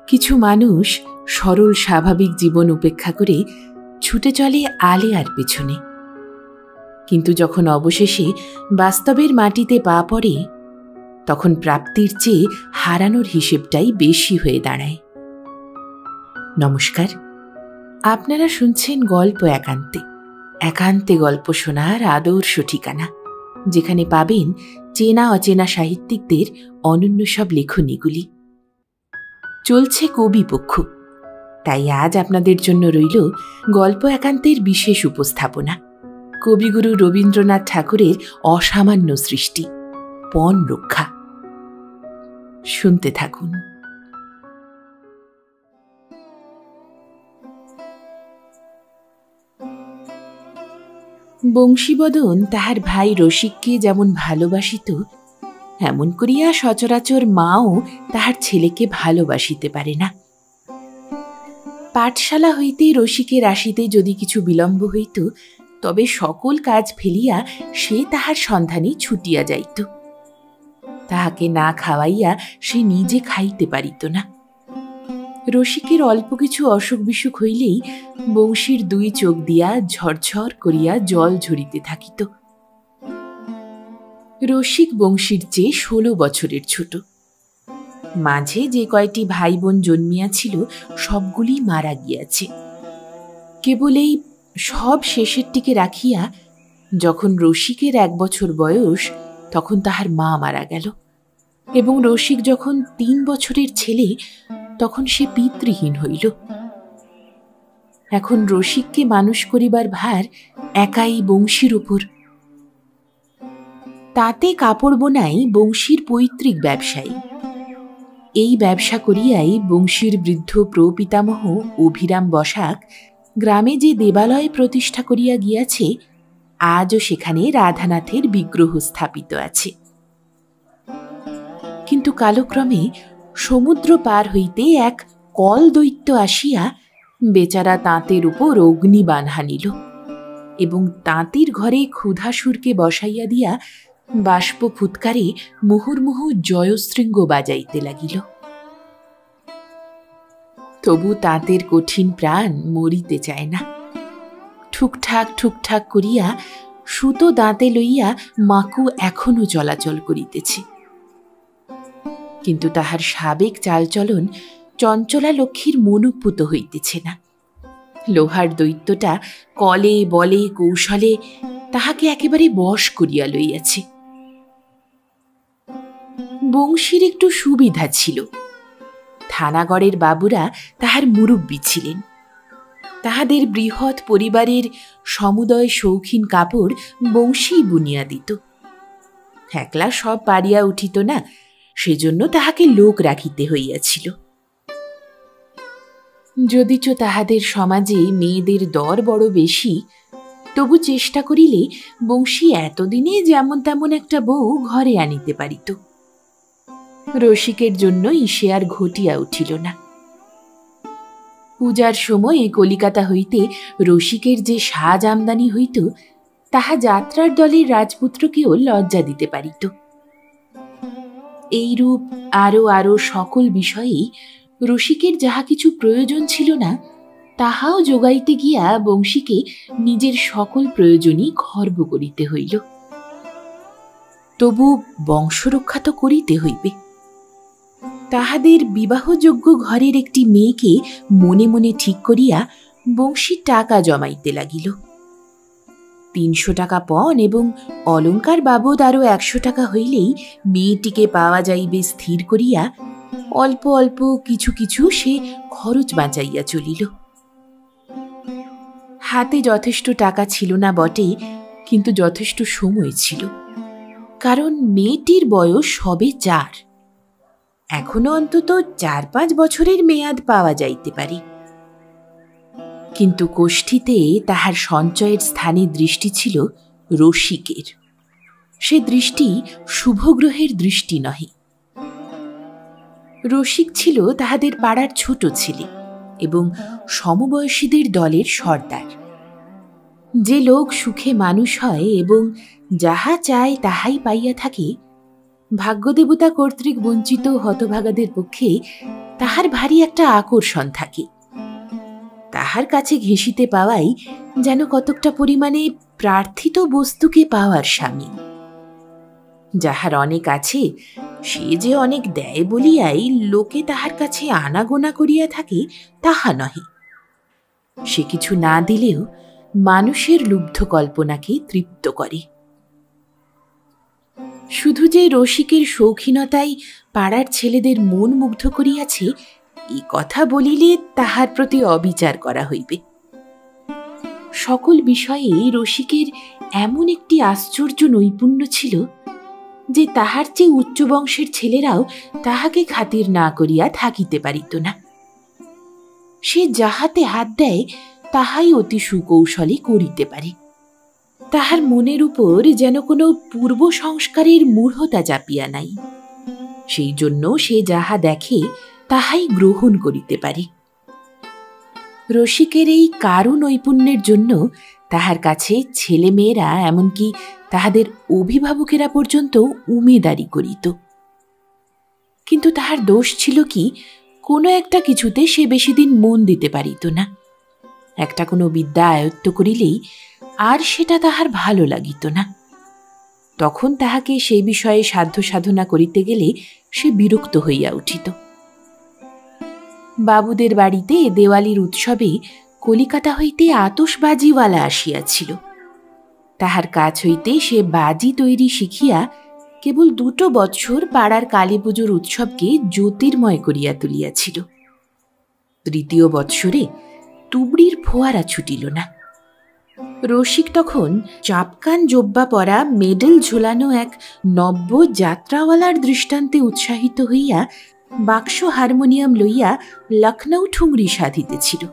কিছু মানুষ সরল স্বাভাবিক জীবন উপেক্ষা করে ছুটে চলে আলেয়ার পেছনে, কিন্তু যখন অবশেষে বাস্তবের মাটিতে পা পড়ে তখন প্রাপ্তির চেয়ে হারানোর হিসেবটাই বেশি হয়ে দাঁড়ায়। নমস্কার, আপনারা শুনছেন গল্প একান্তে। একান্তে গল্প শোনার আদর্শ ঠিকানা, যেখানে পাবেন চেনা অচেনা সাহিত্যিকদের অনন্য সব লেখনীগুলি। চলছে কবিপক্ষ, তাই আজ আপনাদের জন্য রইল গল্প একান্তের বিশেষ উপস্থাপনা, কবিগুরু রবীন্দ্রনাথ ঠাকুরের অসামান্য সৃষ্টি পণ রক্ষা। শুনতে থাকুন। বংশীবদন তাহার ভাই রসিককে যেমন ভালোবাসিত, এমন করিয়া সচরাচর মাও তাহার ছেলেকে ভালোবাসিতে পারে না। পাঠশালা হইতে রসিকের আসিতে যদি কিছু বিলম্ব হইত, তবে সকল কাজ ফেলিয়া সে তাহার সন্ধানে ছুটিয়া যাইত। তাহাকে না খাওয়াইয়া সে নিজে খাইতে পারিত না। রসিকের অল্প কিছু অসুখ বিসুখ হইলেই বংশীর দুই চোখ দিয়া ঝরঝর করিয়া জল ঝরিতে থাকিত। রসিক বংশীর চেয়ে 16 বছরের ছোট। মাঝে যে কয়টি ভাই বোন জন্মিয়াছিল সবগুলি মারা গিয়াছে। কেবল এই সব শেষেরটিকে রাখিয়া যখন রসিকের 1 বছর বয়স, তখন তাহার মা মারা গেল, এবং রসিক যখন 3 বছরের ছেলে, তখন সে পিতৃহীন হইল। এখন রসিককে মানুষ করিবার ভার একাই বংশীর উপর। তাতে কাপড় বোনাই বংশীর পৈতৃক ব্যবসায়ী। এই ব্যবসা করিয়াই বংশীর বৃদ্ধ প্রপিতামহ অভিরাম বসাক গ্রামে যে দেবালয় প্রতিষ্ঠা করিয়া গিয়াছে, আজও সেখানে রাধানাথের বিগ্রহ স্থাপিত আছে। কিন্তু কালক্রমে সমুদ্র পার হইতে এক কল দৈত্য আসিয়া বেচারা তাঁতের উপর অগ্নিবাণ হানিল, এবং তাঁতির ঘরে ক্ষুধাসুরকে বসাইয়া দিয়া বাষ্প ফুৎকারে মুহুর্মুহু জয়শৃঙ্গ বাজাইতে লাগিল। তবু তাঁতের কঠিন প্রাণ মরিতে চায় না। ঠুকঠাক ঠুকঠাক করিয়া সুতো দাঁতে লইয়া মাকু এখনো চলাচল করিতেছে, কিন্তু তাহার সাবেক চালচলন চঞ্চলা লক্ষ্মীর মনোপুত হইতেছে না। লোহার দৈত্যটা কলে বলে কৌশলে তাহাকে একেবারে বশ করিয়া লইয়াছে। বংশীর একটু সুবিধা ছিল, থানাগড়ের বাবুরা তাহার মুরব্বী ছিলেন। তাহাদের বৃহৎ পরিবারের সমুদয় শৌখিন কাপড় বংশী বুনিয়া দিত। একলা সব পারিয়া উঠিত না, সেজন্য তাহাকে লোক রাখিতে হইয়াছিল। যদিচ তাহাদের সমাজে মেয়েদের দর বড় বেশি, তবু চেষ্টা করিলে বংশী এতদিনে যেমন তেমন একটা বউ ঘরে আনিতে পারিত। রসিকের জন্যই সে আর ঘটিয়া উঠিল না। পূজার সময়ে কলিকাতা হইতে রসিকের যে সাজ আমদানি হইত, তাহা যাত্রার দলের রাজপুত্রকেও লজ্জা দিতে পারিত। এইরূপ আরো আরো সকল বিষয়েই রসিকের যাহা কিছু প্রয়োজন ছিল না, তাহাও যোগাইতে গিয়া বংশীকে নিজের সকল প্রয়োজনই খর্ব করিতে হইল। তবু বংশরক্ষা তো করিতে হইবে। তাহাদের বিবাহযোগ্য ঘরের একটি মেয়েকে মনে মনে ঠিক করিয়া বংশী টাকা জমাইতে লাগিল। 300 টাকা পণ এবং অলঙ্কার বাবদ আরো 100 টাকা হইলেই মেয়েটিকে পাওয়া যাইবে স্থির করিয়া অল্প অল্প কিছু কিছু সে খরচ বাঁচাইয়া চলিল। হাতে যথেষ্ট টাকা ছিল না বটে, কিন্তু যথেষ্ট সময় ছিল, কারণ মেয়েটির বয়স সবে 4। এখনো অন্তত 4-5 বছরের মেয়াদ পাওয়া যাইতে পারে। কিন্তু কোষ্ঠীতে তাহার সঞ্চয়ের স্থানে দৃষ্টি ছিল রসিকের। সে দৃষ্টি শুভগ্রহের দৃষ্টি নহে। রসিক ছিল তাহাদের পাড়ার ছোট ছেলে এবং সমবয়সীদের দলের সর্দার। যে লোক সুখে মানুষ হয় এবং যাহা চায় তাহাই পাইয়া থাকে, ভাগ্যদেবতা কর্তৃক বঞ্চিত হতভাগাদের পক্ষে তাহার ভারী একটা আকর্ষণ থাকে। তাহার কাছে ঘেঁষিতে পাওয়াই যেন কতকটা পরিমাণে প্রার্থিত বস্তুকে পাওয়ার স্বামী। যাহার অনেক আছে সে যে অনেক দেয় বলিয়াই লোকে তাহার কাছে আনাগোনা করিয়া থাকে তাহা নহে। সে কিছু না দিলেও মানুষের লুব্ধ কল্পনাকে তৃপ্ত করে। শুধু যে রসিকের শৌখিনতাই পাড়ার ছেলেদের মন মুগ্ধ করিয়াছে এই কথা বলিলে তাহার প্রতি অবিচার করা হইবে। সকল বিষয়ে রসিকের এমন একটি আশ্চর্য নৈপুণ্য ছিল যে তাহার চেয়ে উচ্চ বংশের ছেলেরাও তাহাকে খাতির না করিয়া থাকিতে পারিত না। সে যাহাতে হাত দেয় তাহাই অতি সুকৌশলে করিতে পারে। তাহার মনের উপর যেন কোনো পূর্ব সংস্কারের মূঢ়তা চাপিয়া নাই। সেই জন্য সে যাহা দেখে তাহাই গ্রহণ করিতে পারে। রসিকের এই কারু নৈপুণ্যের জন্য তাহার কাছে ছেলেমেয়েরা এমনকি তাহাদের অভিভাবকেরা পর্যন্ত উমেদারি করিত। কিন্তু তাহার দোষ ছিল কি, কোনো একটা কিছুতে সে বেশি দিন মন দিতে পারিত না। একটা কোনো বিদ্যা আয়ত্ত করিলেই আর সেটা তাহার ভালো লাগিত না। তখন তাহাকে সেই বিষয়ে সাধ্য সাধনা করিতে গেলে সে বিরক্ত হইয়া উঠিত। বাবুদের বাড়িতে দেওয়ালির উৎসবে কলিকাতা হইতে আতশবাজিওয়ালা আসিয়াছিল। তাহার কাছ হইতে সে বাজি তৈরি শিখিয়া কেবল 2 বৎসর পাড়ার কালী পুজোর উৎসবকে জ্যোতির্ময় করিয়া তুলিয়াছিল। 3য় বৎসরে তুবড়ির ফোয়ারা ছুটিল না। রসিক তখন চাপকান জোব্বা পরা মেডেল ঝোলানো এক নব্য যাত্রাওয়ালার দৃষ্টান্তে উৎসাহিত হইয়া বাক্স হারমোনিয়াম লইয়া লখনৌ ঠুংরি সাধিতেছিল।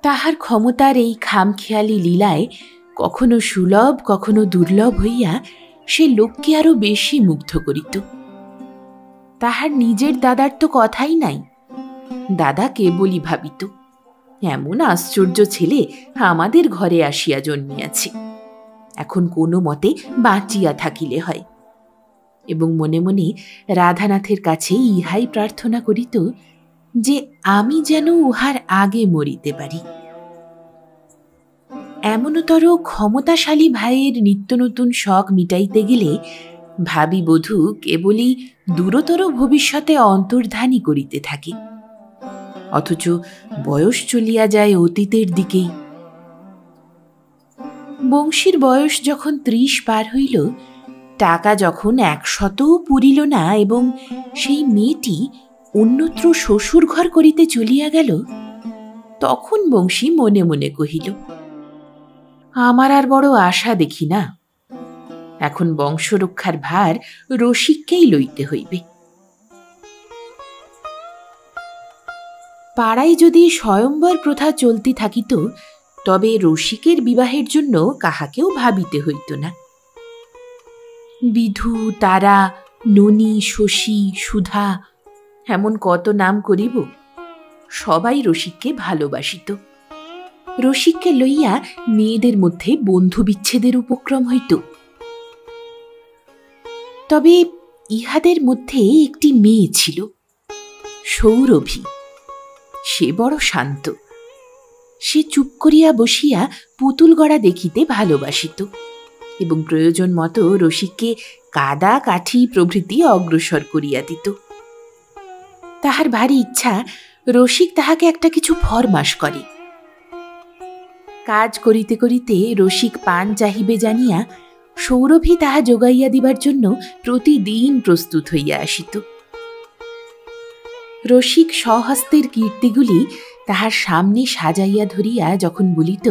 তাহার ক্ষমতার এই খামখেয়ালি লীলায় কখনো সুলভ কখনো দুর্লভ হইয়া সে লোককে আরো বেশি মুগ্ধ করিত। তাহার নিজের দাদার তো কথাই নাই। দাদা কেবলই ভাবিত, এমন আশ্চর্য ছেলে আমাদের ঘরে আসিয়া জন্মিয়াছে, এখন কোনো মতে বাঁচিয়া থাকিলে হয়। এবং মনে মনে রাধানাথের কাছে ইহাই প্রার্থনা করিত যে আমি যেন উহার আগে মরিতে পারি। এমনতর ক্ষমতাশালী ভাইয়ের নিত্য নতুন শখ মিটাইতে গেলে ভাবি বধূ কেবলই দূরতর ভবিষ্যতে অন্তর্ধানী করিতে থাকে, অথচ বয়স চলিয়া যায় অতীতের দিকেই। বংশীর বয়স যখন 30 পার হইল, টাকা যখন 100ও পুরিল না এবং সেই মেয়েটি অন্যত্র শ্বশুর ঘর করিতে চলিয়া গেল, তখন বংশী মনে মনে কহিল, আমার আর বড় আশা দেখি না। এখন বংশরক্ষার ভার রসিককেই লইতে হইবে। পাড়ায় যদি স্বয়ম্বর প্রথা চলতে থাকিত তবে রসিকের বিবাহের জন্য কাহাকেও ভাবিতে হইত না। বিধু, তারা, ননী, শশী, সুধা এমন কত নাম করিব, সবাই রসিককে ভালোবাসিত। রসিককে লইয়া মেয়েদের মধ্যে বন্ধু বিচ্ছেদের উপক্রম হইত। তবে ইহাদের মধ্যে একটি মেয়ে ছিল, সৌরভী। সে বড় শান্ত। সে চুপ করিয়া বসিয়া পুতুল গড়া দেখিতে ভালোবাসিত এবং প্রয়োজন মতো রসিককে কাদা কাঠি প্রভৃতি অগ্রসর করিয়া দিত। তাহার ভারী ইচ্ছা রসিক তাহাকে একটা কিছু ফরমাস করে। কাজ করিতে করিতে রসিক পান চাহিবে জানিয়া সৌরভী তাহা যোগাইয়া দিবার জন্য প্রতিদিন প্রস্তুত হইয়া আসিত। রসিক স্বহস্তের কীর্তিগুলি তাহার সামনে সাজাইয়া ধরিয়া যখন বলিত,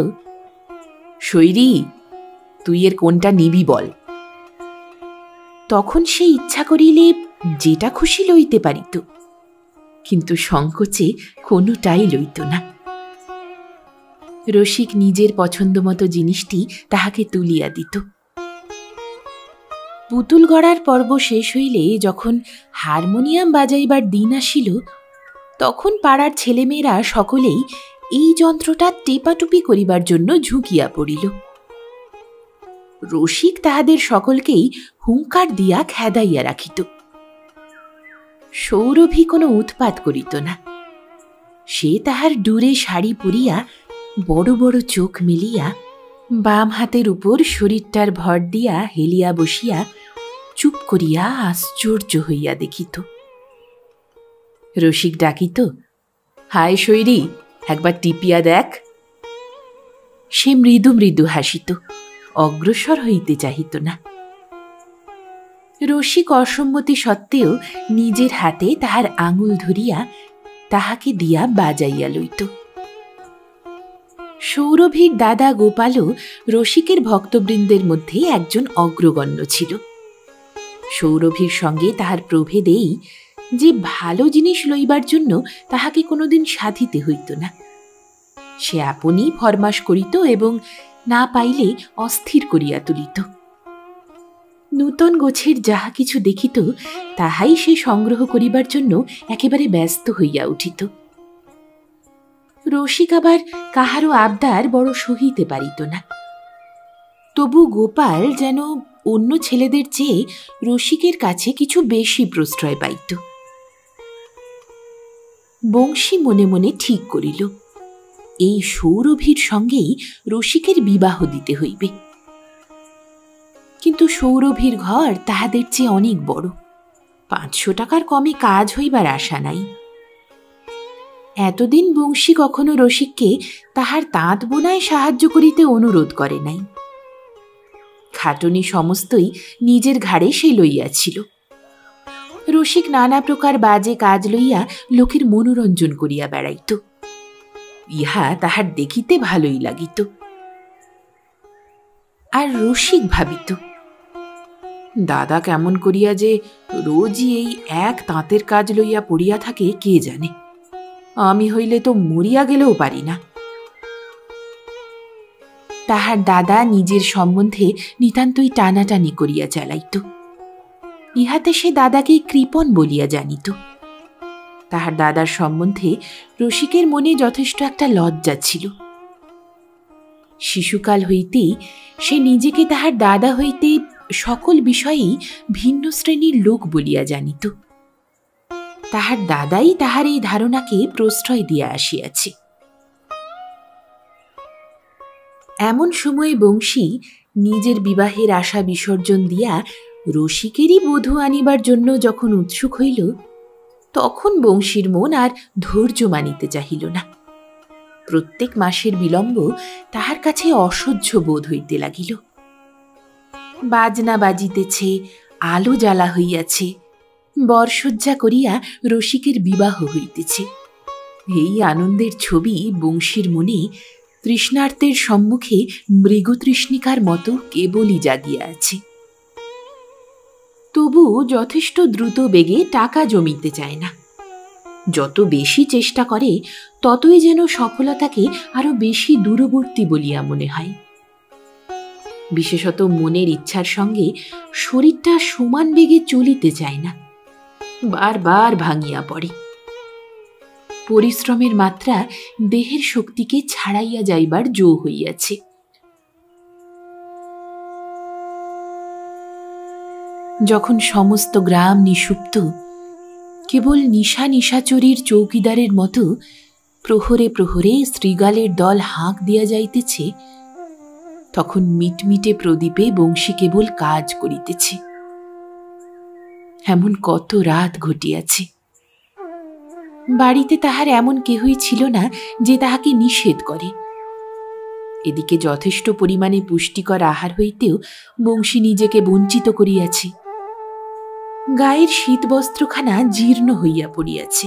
শৈরী, তুই এর কোনটা নিবি বল, তখন সে ইচ্ছা করিলে যেটা খুশি লইতে পারিত, কিন্তু সংকোচে কোনোটাই লইত না। রসিক নিজের পছন্দমতো জিনিসটি তাহাকে তুলিয়া দিত। পুতুল গড়ার পর্ব শেষ হইলে যখন হারমোনিয়াম বাজাইবার দিন আসিল, তখন পাড়ার ছেলেমেয়েরা সকলেই এই যন্ত্রটা টেপাটুপি করিবার জন্য ঝুঁকিয়া পড়িল। রসিক তাহাদের সকলকেই হুঙ্কার দিয়া খেদাইয়া রাখিত। সৌরভী কোনো উৎপাত করিত না। সে তাহার ডুরে শাড়ি পরিয়া বড় বড় চোখ মিলিয়া বাম হাতের উপর শরীরটার ভর দিয়া হেলিয়া বসিয়া চুপ করিয়া আশ্চর্য হইয়া দেখিত। রসিক ডাকিত, হায় শৈরী, একবার টিপিয়া দেখ। সে মৃদু মৃদু হাসিত, অগ্রসর হইতে চাহিত না। রসিক অসম্মতি সত্ত্বেও নিজের হাতে তাহার আঙুল ধরিয়া তাহাকে দিয়া বাজাইয়া লইত। সৌরভীর দাদা গোপালও রসিকের ভক্তবৃন্দের মধ্যে একজন অগ্রগণ্য ছিল। সৌরভীর সঙ্গে তাহার প্রভেদ এই যে ভালো জিনিস লইবার জন্য তাহাকে কোনোদিন সাধিতে হইত না। সে আপনি ফরমাস করিত এবং না পাইলে অস্থির করিয়া তুলিত। নূতন গোছের যাহা কিছু দেখিত তাহাই সে সংগ্রহ করিবার জন্য একেবারে ব্যস্ত হইয়া উঠিত। রসিক আবার কাহারও আবদার বড় সহিতে পারিত না। তবু গোপাল যেন অন্য ছেলেদের চেয়ে রসিকের কাছে কিছু বেশি প্রশ্রয় পাইত। বংশী মনে মনে ঠিক করিল, এই সৌরভীর সঙ্গেই রসিকের বিবাহ দিতে হইবে। কিন্তু সৌরভীর ঘর তাহাদের চেয়ে অনেক বড়, 500 টাকার কমে কাজ হইবার আশা নাই। এতদিন বংশী কখনো রসিককে তাহার তাঁত বোনায় সাহায্য করিতে অনুরোধ করে নাই। খাটুনি সমস্তই নিজের ঘাড়ে সে লইয়াছিল। রসিক নানা প্রকার বাজে কাজ লইয়া লোকের মনোরঞ্জন করিয়া বেড়াইত, ইহা তাহার দেখিতে ভালোই লাগিত। আর রসিক ভাবিত, দাদা কেমন করিয়া যে রোজই এই এক তাঁতের কাজ লইয়া পড়িয়া থাকে কে জানে, আমি হইলে তো মরিয়া গেলেও পারি না। তাহার দাদা নিজের সম্বন্ধে নিতান্তই টানাটানি করিয়া চালাইত, ইহাতে সে দাদাকে কৃপণ বলিয়া জানিত। তাহার দাদার সম্বন্ধে রসিকের মনে যথেষ্ট একটা লজ্জা ছিল। শিশুকাল হইতেই সে নিজেকে তাহার দাদা হইতে সকল বিষয়েই ভিন্ন শ্রেণীর লোক বলিয়া জানিত। তাহার দাদাই তাহার এই ধারণাকে প্রশ্রয় দিয়া আসিয়াছে। এমন সময়ে বংশী নিজের বিবাহের আশা বিসর্জন দিয়া রসিকেরই বধূ আনিবার জন্য যখন উৎসুক হইল, তখন বংশীর মন আর ধৈর্য মানিতে চাহিল না। প্রত্যেক মাসের বিলম্ব তাহার কাছে অসহ্য বোধ হইতে লাগিল। বাজনা বাজিতেছে, আলো জ্বালা হইয়াছে, বরসজ্জা করিয়া রসিকের বিবাহ হইতেছে। এই আনন্দের ছবি বংশীর মনে তৃষ্ণার্তের সম্মুখে মৃগতৃষ্ণিকার মতো কেবলই জাগিয়া আছে। তবু যথেষ্ট দ্রুত বেগে টাকা জমিতে চায় না। যত বেশি চেষ্টা করে ততই যেন সফলতাকে আরো বেশি দূরবর্তী বলিয়া মনে হয়। বিশেষত মনের ইচ্ছার সঙ্গে শরীরটা সমান বেগে চলিতে চায় না, বারবার ভাঙিয়া পড়ে। পরিশ্রমের মাত্রা দেহের শক্তিকে ছাড়াইয়া যাইবার জো হইয়াছে। যখন সমস্ত গ্রাম নিষুপ্ত, কেবল নিশাচরীর চৌকিদারের মতো প্রহরে প্রহরে শৃগালের দল হাঁক দিয়া যাইতেছে, তখন মিটমিটে প্রদীপে বংশী কেবল কাজ করিতেছে। এমন কত রাত ঘটিয়াছে। বাড়িতে তাহার এমন কেহই ছিল না যে তাহাকে নিষেধ করে। এদিকে যথেষ্ট পরিমাণে পুষ্টিকর আহার হইতেও বংশী নিজেকে বঞ্চিত করিয়াছে। গায়ের শীতবস্ত্রখানা জীর্ণ হইয়া পড়িয়াছে।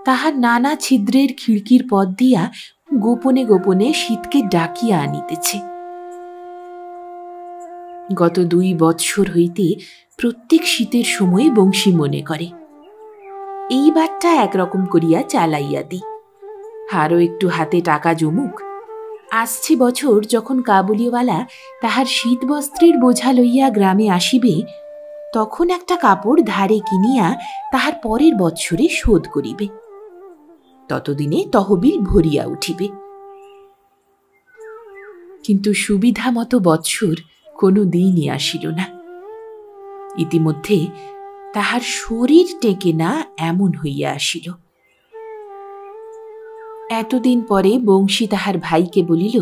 তাহার নানা ছিদ্রের খিড়কির পথ দিয়া গোপনে গোপনে শীতকে ডাকিয়া আনিতেছে। গত 2 বৎসর হইতে প্রত্যেক শীতের সময় বংশী মনে করে, এইবারটা একরকম করিয়া চালাইয়া দিই, আরও একটু হাতে টাকা জমুক। আসছে বছর যখন কাবুলিওয়ালা তাহার শীতবস্ত্রের বোঝা লইয়া গ্রামে আসিবে, তখন একটা কাপড় ধারে কিনিয়া তাহার পরের বৎসরে শোধ করিবে। ততদিনে তহবিল ভরিয়া উঠিবে। কিন্তু সুবিধা মতো বৎসর কোনো দিনই আসিল না। ইতিমধ্যে তাহার শরীর টেকে না এমন হইয়া আসিল। এতদিন পরে বংশী তাহার ভাইকে বলিল,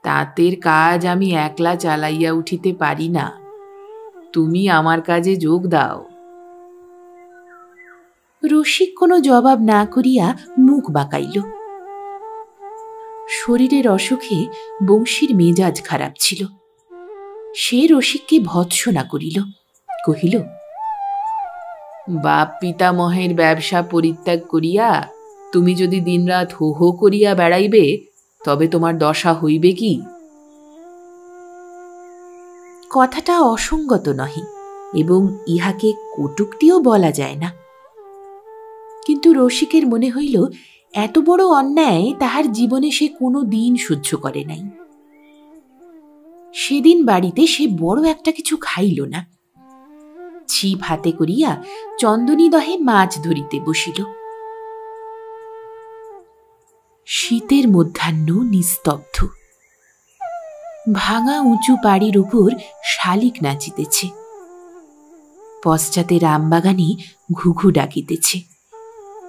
তাঁতের কাজ আমি একলা চালাইয়া উঠিতে পারি না, তুমি আমার কাজে যোগ দাও। রসিক কোনো জবাব না করিয়া মুখ বাঁকাইল। শরীরের অসুখে বংশীর মেজাজ খারাপ ছিল। সে রসিককে ভৎসনা করিল, কহিল, বাপ পিতামহের ব্যবসা পরিত্যাগ করিয়া তুমি যদি দিনরাত হো হো করিয়া বেড়াইবে, তবে তোমার দশা হইবে কি? কথাটা অসঙ্গত নহে এবং ইহাকে কটূক্তিও বলা যায় না। কিন্তু রসিকের মনে হইল এত বড় অন্যায় তাহার জীবনে সে কোনো দিন সহ্য করে নাই। সেদিন বাড়িতে সে বড় একটা কিছু খাইল না। ছিপ হাতে করিয়া চন্দনী দহে মাছ ধরিতে বসিল। শীতের মধ্যাহ্ন নিস্তব্ধ। ভাঙা উঁচু পাড়ির উপর শালিক নাচিতেছে। পশ্চাতে রামবাগানে ঘুঘু ডাকিতেছে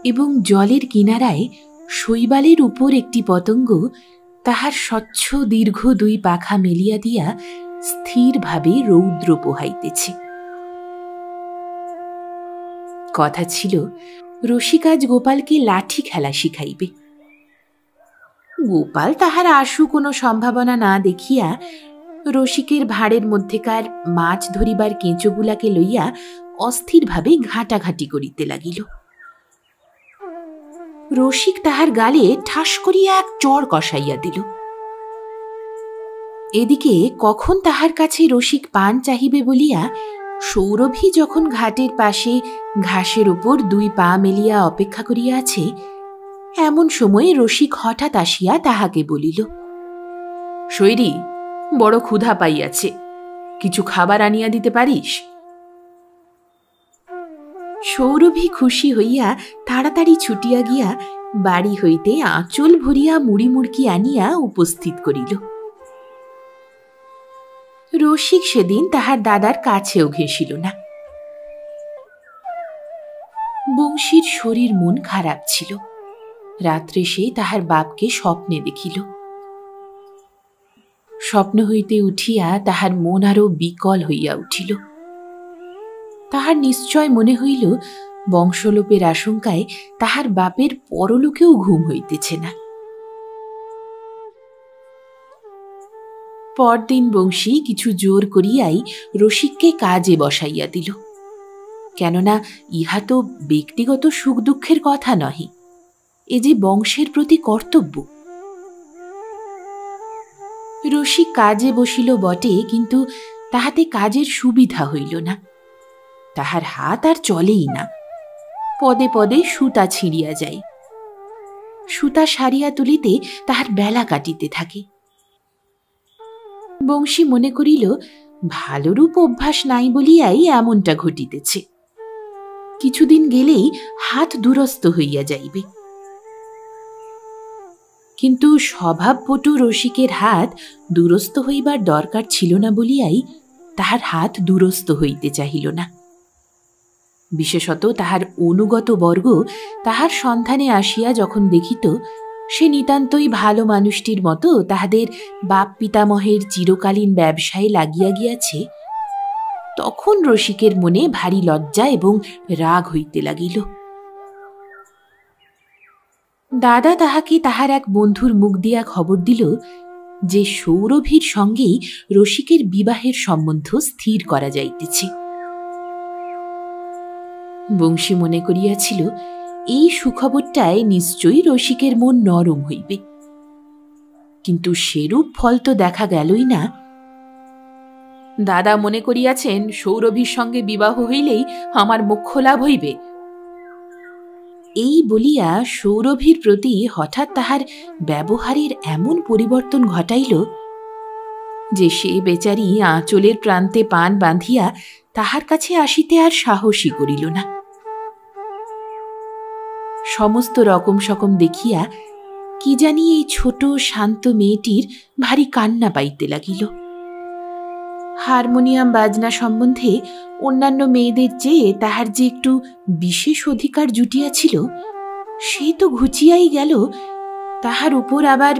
এবং জলের কিনারায় শৈবালের উপর একটি পতঙ্গ তাহার স্বচ্ছ দীর্ঘ দুই পাখা মেলিয়া দিয়া স্থিরভাবে রৌদ্র পোহাইতেছে। কথা ছিল রসিক আজ গোপালকে লাঠি খেলা শিখাইবে। গোপাল তাহার আশু কোনো সম্ভাবনা না দেখিয়া রসিকের ভাঁড়ের মধ্যেকার মাছ ধরিবার কেঁচোগুলাকে লইয়া অস্থিরভাবে ঘাঁটাঘাঁটি করিতে লাগিল। রসিক তাহার গালে ঠাস করিয়া এক চড় কষাইয়া দিল। এদিকে কখন তাহার কাছে রসিক পান চাহিবে বলিয়া সৌরভী যখন ঘাটের পাশে ঘাসের উপর দুই পা মেলিয়া অপেক্ষা করিয়া আছে, এমন সময়ে রসিক হঠাৎ আসিয়া তাহাকে বলিল, শৈরী, বড় ক্ষুধা পাইয়াছে, কিছু খাবার আনিয়া দিতে পারিস? সৌরভী খুশি হইয়া তাড়াতাড়ি ছুটিয়া গিয়া বাড়ি হইতে আঁচল ভরিয়া মুড়ি মুড়কি আনিয়া উপস্থিত করিল। রসিক সেদিন তাহার দাদার কাছেও ঘেঁষিল না। বংশীর শরীর মন খারাপ ছিল। রাত্রে সে তাহার বাপকে স্বপ্নে দেখিল। স্বপ্ন হইতে উঠিয়া তাহার মন আরো বিকল হইয়া উঠিল। তাহার নিশ্চয় মনে হইল বংশলোপের আশঙ্কায় তাহার বাপের পরলোকেও ঘুম হইতেছে না। পরদিন বংশী কিছু জোর করিয়াই রসিককে কাজে বসাইয়া দিল। কেননা ইহা তো ব্যক্তিগত সুখ দুঃখের কথা নহে, এ যে বংশের প্রতি কর্তব্য। রসিক কাজে বসিল বটে, কিন্তু তাহাতে কাজের সুবিধা হইল না। তাহার হাত আর চলেই না। পদে পদে সুতা ছিঁড়িয়া যায়। সুতা সারিয়া তুলিতে তাহার বেলা কাটিতে থাকে। বংশী মনে করিল ভালোরূপ অভ্যাস নাই বলিয়াই এমনটা ঘটিতেছে। কিছুদিন গেলেই হাত দুরস্ত হইয়া যাইবে। কিন্তু স্বভাবপটু রসিকের হাত দুরস্ত হইবার দরকার ছিল না বলিয়াই তাহার হাত দুরস্ত হইতে চাহিল না। বিশেষত তাহার অনুগত বর্গ তাহার সন্ধানে আসিয়া যখন দেখিত সে নিতান্তই ভালো মানুষটির মতো তাহাদের বাপ পিতামহের চিরকালীন ব্যবসায় লাগিয়া গিয়াছে, তখন রসিকের মনে ভারী লজ্জা এবং রাগ হইতে লাগিল। দাদা তাহাকে তাহার এক বন্ধুর মুখ দিয়া খবর দিল যে সৌরভীর সঙ্গেই রসিকের বিবাহের সম্বন্ধ স্থির করা যাইতেছে। বংশী মনে করিয়াছিল এই সুখবরটায় নিশ্চয়ই রসিকের মন নরম হইবে, কিন্তু সেরূপ ফল তো দেখা গেলই না। দাদা মনে করিয়াছেন সৌরভীর সঙ্গে বিবাহ হইলেই আমার মোক্ষ লাভ হইবে। এই বলিয়া সৌরভীর প্রতি হঠাৎ তাহার ব্যবহারের এমন পরিবর্তন ঘটাইল যে সে বেচারি আঁচলের প্রান্তে পান বাঁধিয়া তাহার কাছে আসিতে আর সাহসী করিল না। সমস্ত রকম সকম দেখিয়া কি জানি এই ছোট শান্ত মেয়েটির ভারী কান্না পাইতে লাগিল। হারমোনিয়াম বাজনা সম্বন্ধে অন্যান্য মেয়েদের চেয়ে তাহার যে একটু বিশেষ অধিকার জুটিয়াছিল সে তো ঘুচিয়াই গেল। তাহার উপর আবার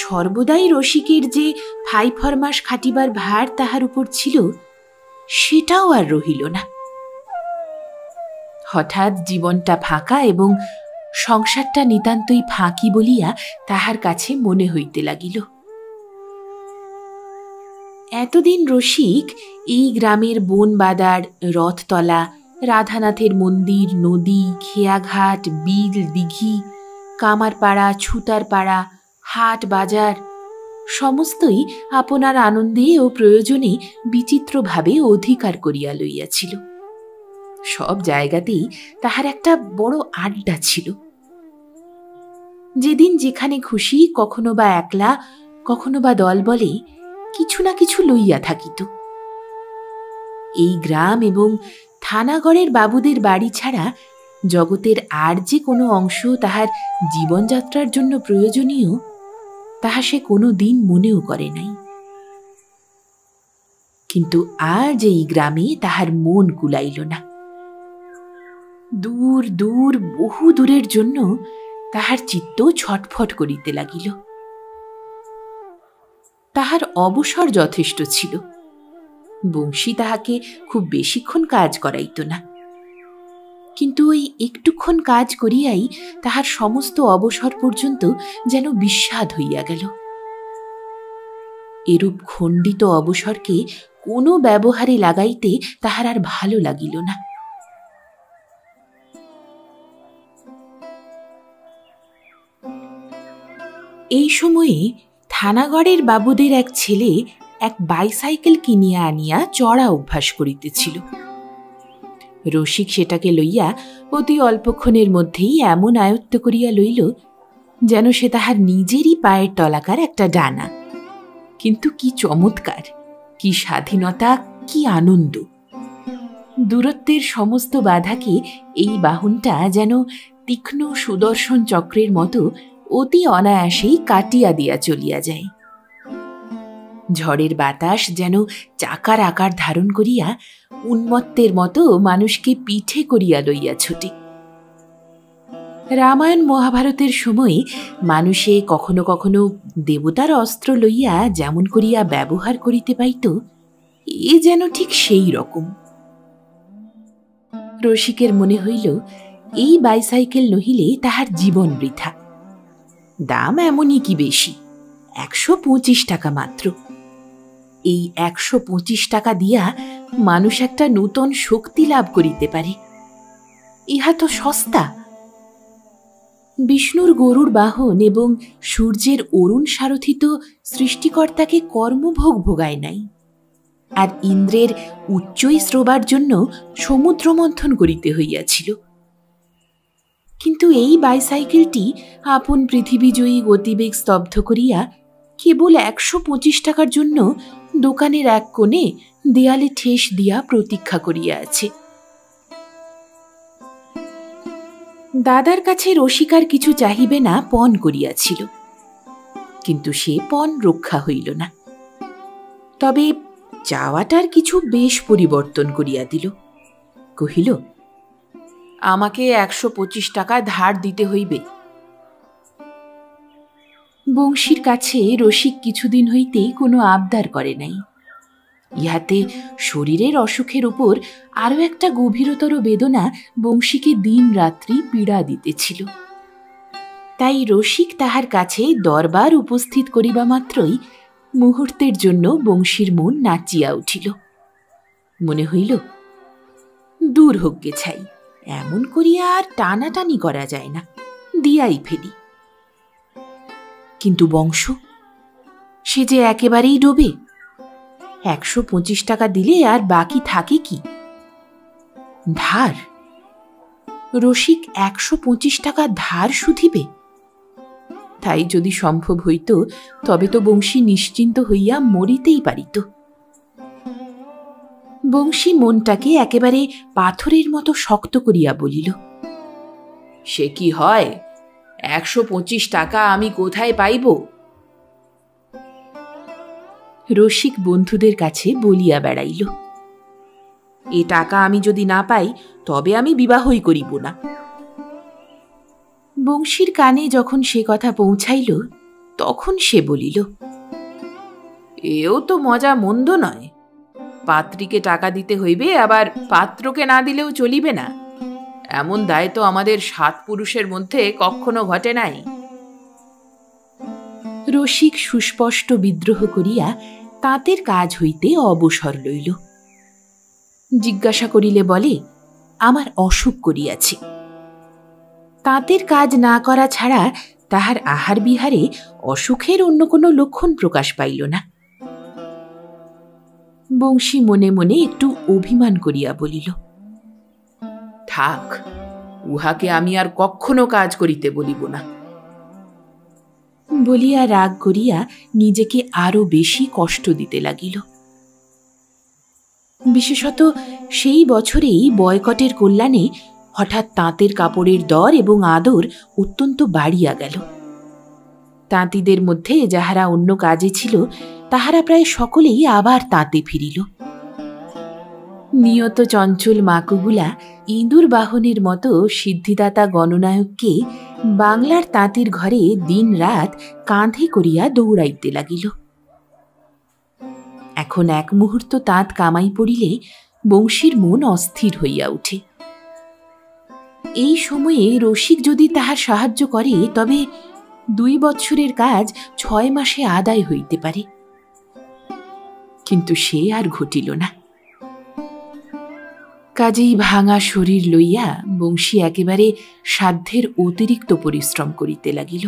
সর্বদাই রসিকের যে ফাই ফরমাস খাটিবার ভার তাহার উপর ছিল সেটাও আর রহিল না। হঠাৎ জীবনটা ফাঁকা এবং সংসারটা নিতান্তই ফাঁকি বলিয়া তাহার কাছে মনে হইতে লাগিল। এতদিন রসিক এই গ্রামের বন বাদার, রথতলা, রাধানাথের মন্দির, নদী, খেয়াঘাট, বিল, দিঘি, কামারপাড়া, ছুতারপাড়া, হাট বাজার সমস্তই আপনার আনন্দে ও প্রয়োজনে বিচিত্রভাবে অধিকার করিয়া লইয়াছিল। সব জায়গাতেই তাহার একটা বড় আড্ডা ছিল। যেদিন যেখানে খুশি কখনো বা একলা, কখনো বা দল বলে কিছু না কিছু লইয়া থাকিত। এই গ্রাম এবং থানাগড়ের বাবুদের বাড়ি ছাড়া জগতের আর যে কোনো অংশ তাহার জীবনযাত্রার জন্য প্রয়োজনীয় তাহা সে কোনো দিন মনেও করে নাই। কিন্তু আজ এই গ্রামে তাহার মন কুলাইল না। দূর দূর বহু দূরের জন্য তাহার চিত্ত ছটফট করিতে লাগিল। তাহার অবসর যথেষ্ট ছিল। বংশী তাহাকে খুব বেশিক্ষণ কাজ করাইত না, কিন্তু ওই একটুক্ষণ কাজ করিয়াই তাহার সমস্ত অবসর পর্যন্ত যেন বিস্বাদ হইয়া গেল। এরূপ খণ্ডিত অবসরকে কোনো ব্যবহারে লাগাইতে তাহার আর ভালো লাগিল না। এই সময়ে থানাগড়ের বাবুদের এক ছেলে এক বাইসাইকেল কিনিয়া আনিয়া চড়া অভ্যাস করিতেছিল। রসিক সেটাকে লইয়া অতি অল্পক্ষণের মধ্যেই এমন আয়ত্ত করিয়া লইল যেন সে তাহার নিজেরই পায়ের তলাকার একটা ডানা। কিন্তু কি চমৎকার, কি স্বাধীনতা, কি আনন্দ! দূরত্বের সমস্ত বাধাকে এই বাহনটা যেন তীক্ষ্ণ সুদর্শন চক্রের মতো অতি অনায়াসেই কাটিয়া দিয়া চলিয়া যায়। ঝড়ের বাতাস যেন চাকার আকার ধারণ করিয়া উন্মত্তের মতো মানুষকে পিঠে করিয়া লইয়া ছোটে। রামায়ণ মহাভারতের সময় মানুষে কখনো কখনো দেবতার অস্ত্র লইয়া যেমন করিয়া ব্যবহার করিতে পাইত, এ যেন ঠিক সেই রকম। রসিকের মনে হইল এই বাইসাইকেল নহিলে তাহার জীবন বৃথা। দাম এমনই কি বেশি, 125 টাকা মাত্র। এই 125 টাকা দিয়া মানুষ একটা নূতন শক্তি লাভ করিতে পারে, ইহা তো সস্তা। বিষ্ণুর গরুর বাহন এবং সূর্যের অরুণ সারথিত সৃষ্টিকর্তাকে কর্মভোগ ভোগায় নাই, আর ইন্দ্রের উচ্চই শ্রবার জন্য সমুদ্র মন্থন করিতে হইয়াছিল। কিন্তু এই বাইসাইকেলটি আপন পৃথিবীজয়ী গতিবেগ স্তব্ধ করিয়া কেবল 125 টাকার জন্য দোকানের এক কোণে দেয়ালে ঠেস দিয়া প্রতীক্ষা করিয়া আছে। দাদার কাছে রসিকার কিছু চাহিবে না পণ করিয়াছিল, কিন্তু সে পণ রক্ষা হইল না। তবে চাওয়াটার কিছু বেশ পরিবর্তন করিয়া দিল। কহিল, আমাকে 125 টাকা ধার দিতে হইবে। বংশীর কাছে রসিক কিছুদিন হইতেই কোনো আবদার করে নাই। ইহাতে শরীরের অসুখের উপর আরও একটা গভীরতর বেদনা বংশীকে দিন রাত্রি পীড়া দিতেছিল। তাই রসিক তাহার কাছে দরবার উপস্থিত করিবা মাত্রই মুহূর্তের জন্য বংশীর মন নাচিয়া উঠিল। মনে হইল, দূর হোক গে ছাই, এমন করিয়া আর টানাটানি করা যায় না, দিয়াই ফেলি। কিন্তু বংশ, সে যে একেবারেই ডোবে। 125 টাকা দিলে আর বাকি থাকে কি? ধার? রসিক 125 টাকা ধার শুধিবে? তাই যদি সম্ভব হইত তবে তো বংশী নিশ্চিন্ত হইয়া মরিতেই পারিত। বংশী মনটাকে একেবারে পাথরের মতো শক্ত করিয়া বলিল, সে কি হয়? 125 টাকা আমি কোথায় পাইব? রসিক বন্ধুদের কাছে বলিয়া বেড়াইল, এ টাকা আমি যদি না পাই তবে আমি বিবাহই করিব না। বংশীর কানে যখন সে কথা পৌঁছাইল তখন সে বলিল, এও তো মজা মন্দ নয়। পাত্রীকে টাকা দিতে হইবে, আবার পাত্রকে না দিলেও চলিবে না, এমন দায় তো আমাদের 7 পুরুষের মধ্যে কখনো ঘটে নাই। রসিক সুস্পষ্ট বিদ্রোহ করিয়া তাঁতের কাজ হইতে অবসর লইল। জিজ্ঞাসা করিলে বলে, আমার অসুখ করিয়াছে। তাঁতের কাজ না করা ছাড়া তাহার আহার বিহারে অসুখের অন্য কোনো লক্ষণ প্রকাশ পাইল না। বংশী মনে মনে একটু অভিমান করিয়া বলিল, থাক, উহাকে আমি আর কখনো কাজ করিতে বলিব না। বলিয়া রাগ করিয়া নিজেকে আরো বেশি কষ্ট দিতে লাগিল। বিশেষত সেই বছরেই বয়কটের কল্যাণে হঠাৎ তাঁতের কাপড়ের দর এবং আদর অত্যন্ত বাড়িয়া গেল। তাঁতিদের মধ্যে যাহারা অন্য কাজে ছিল তাহারা প্রায় সকলেই আবার তাঁতে ফিরিল। নিয়ত চঞ্চল মাকুগুলা ইঁদুর বাহনের মতো সিদ্ধিদাতা গণনায়ককে বাংলার তাঁতির ঘরে দিন রাত কাঁধে করিয়া দৌড়াইতে লাগিল। এখন এক মুহূর্ত তাঁত কামাই পড়িলে বংশীর মন অস্থির হইয়া উঠে। এই সময়ে রসিক যদি তাহার সাহায্য করে তবে 2 বৎসরের কাজ 6 মাসে আদায় হইতে পারে, কিন্তু সে আর ঘটিল না। কাজেই ভাঙা শরীর লইয়া বংশী একেবারে সাধ্যের অতিরিক্ত পরিশ্রম করিতে লাগিল।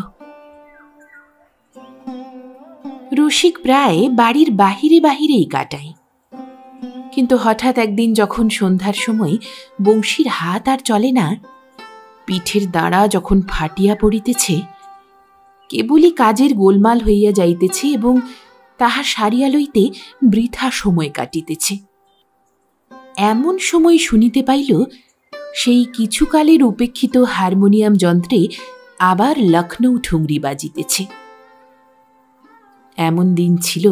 রসিক প্রায় বাড়ির বাহিরে বাহিরেই কাটায়, কিন্তু হঠাৎ একদিন যখন সন্ধ্যার সময় বংশীর হাত আর চলে না, পিঠের দাঁড়া যখন ফাটিয়া পড়িতেছে, কেবলই কাজের গোলমাল হইয়া যাইতেছে এবং তাহা সারিয়া লইতে বৃথা সময় কাটিতেছে, এমন সময় শুনিতে পাইল সেই কিছুকালের উপেক্ষিত হারমোনিয়াম যন্ত্রে আবার লখনৌ ঠুংরি বাজিতেছে। এমন দিন ছিল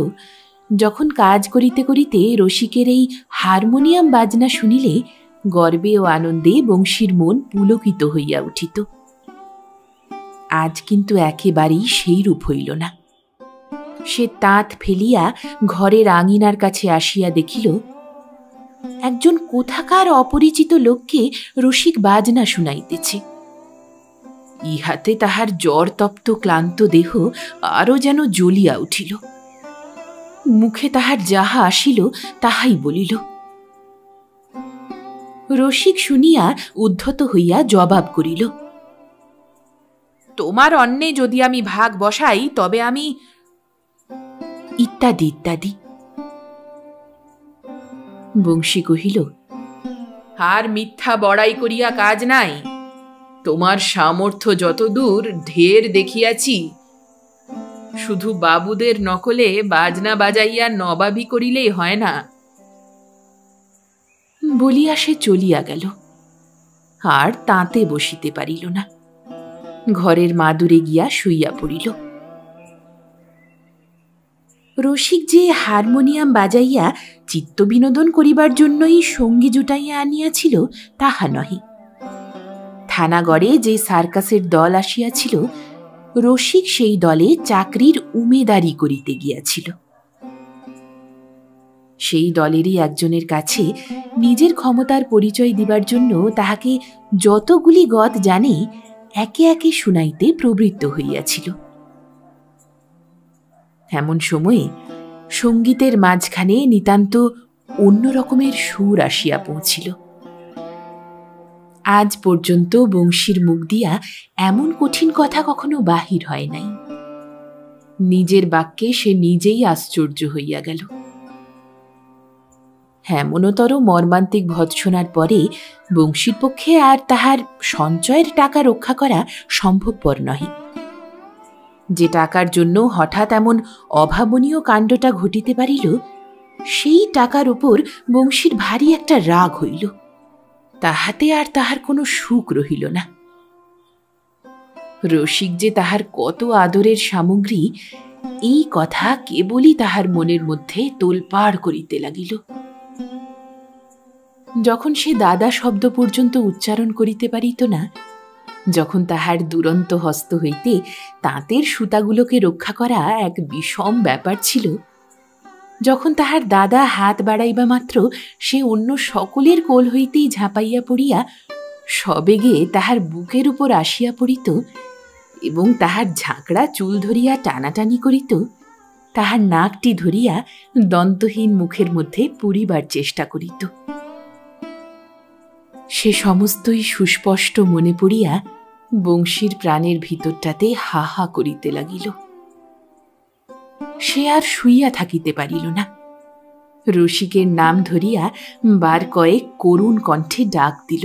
যখন কাজ করিতে করিতে রসিকের এই হারমোনিয়াম বাজনা শুনিলে গর্বে ও আনন্দে বংশীর মন পুলকিত হইয়া উঠিত। আজ কিন্তু একেবারেই সেই রূপ হইল না। সে তাঁত ফেলিয়া ঘরের আঙিনার কাছে আসিয়া দেখিল একজন কোথাকার অপরিচিত লোককে রসিক বাজনা শুনাইতেছে। ইহাতে তাহার জ্বর তপ্ত ক্লান্ত দেহ আরো যেন জ্বলিয়া উঠিল। মুখে তাহার যাহা আসিল তাহাই বলিল। রসিক শুনিয়া উদ্ধত হইয়া জবাব করিল, তোমার অন্নে যদি আমি ভাগ বসাই তবে আমি, ইত্যাদি ইত্যাদি। বংশী কহিল, আর মিথ্যা বড়াই করিয়া কাজ নাই। তোমার সামর্থ্য যত দূর ঢের দেখিয়াছি। শুধু বাবুদের নকলে বাজনা বাজাইয়া নবাবি করিলেই হয় না। বলিয়া সে চলিয়া গেল, আর তাঁতে বসিতে পারিল না। ঘরের মাদুরে গিয়া শুইয়া পড়িল। রসিক যে হারমোনিয়াম বাজাইয়া চিত্ত বিনোদন করিবার জন্যই সঙ্গী জুটাইয়া আনিয়াছিল তাহা নহে। থানাগড়ে যে সার্কাসের দল আসিয়াছিল, রসিক সেই দলে চাকরির উমেদারি করিতে গিয়াছিল। সেই দলেরই একজনের কাছে নিজের ক্ষমতার পরিচয় দিবার জন্য তাহাকে যতগুলি গত জানে একে একে শুনাইতে প্রবৃত্ত হইয়াছিল। এমন সময়ে সঙ্গীতের মাঝখানে নিতান্ত অন্য রকমের সুর আসিয়া পৌঁছিল। আজ পর্যন্ত বংশীর মুখ দিয়া এমন কঠিন কথা কখনো বাহির হয় নাই। নিজের বাক্যে সে নিজেই আশ্চর্য হইয়া গেল। এমনতর মর্মান্তিক ভৎসনার পরে বংশীর পক্ষে আর তাহার সঞ্চয়ের টাকা রক্ষা করা সম্ভবপর নহে। যে টাকার জন্য হঠাৎ এমন অভাবনীয় কাণ্ডটা ঘটিতে পারিল, সেই টাকার উপর বংশীর ভারী একটা রাগ হইল। তাহাতে আর তাহার কোনো সুখ রহিল না। রসিক যে তাহার কত আদরের সামগ্রী এই কথা কেবলই তাহার মনের মধ্যে তোলপাড় করিতে লাগিল। যখন সে দাদা শব্দ পর্যন্ত উচ্চারণ করিতে পারিত না, যখন তাহার দুরন্ত হস্ত হইতে তাঁতের সুতাগুলোকে রক্ষা করা এক বিষম ব্যাপার ছিল, যখন তাহার দাদা হাত বাড়াইবা মাত্র সে অন্য সকলের কোল হইতেই ঝাঁপাইয়া পড়িয়া সবেগে তাহার বুকের উপর আসিয়া পড়িত এবং তাহার ঝাঁকড়া চুল ধরিয়া টানাটানি করিত, তাহার নাকটি ধরিয়া দন্তহীন মুখের মধ্যে পুরিবার চেষ্টা করিত, সে সমস্তই সুস্পষ্ট মনে পড়িয়া বংশীর প্রাণের ভিতরটাতে হা হা করিতে লাগিল। সে আর শুইয়া থাকিতে পারিল না। রসিকের নাম ধরিয়া বার কয়েক করুণ কণ্ঠে ডাক দিল।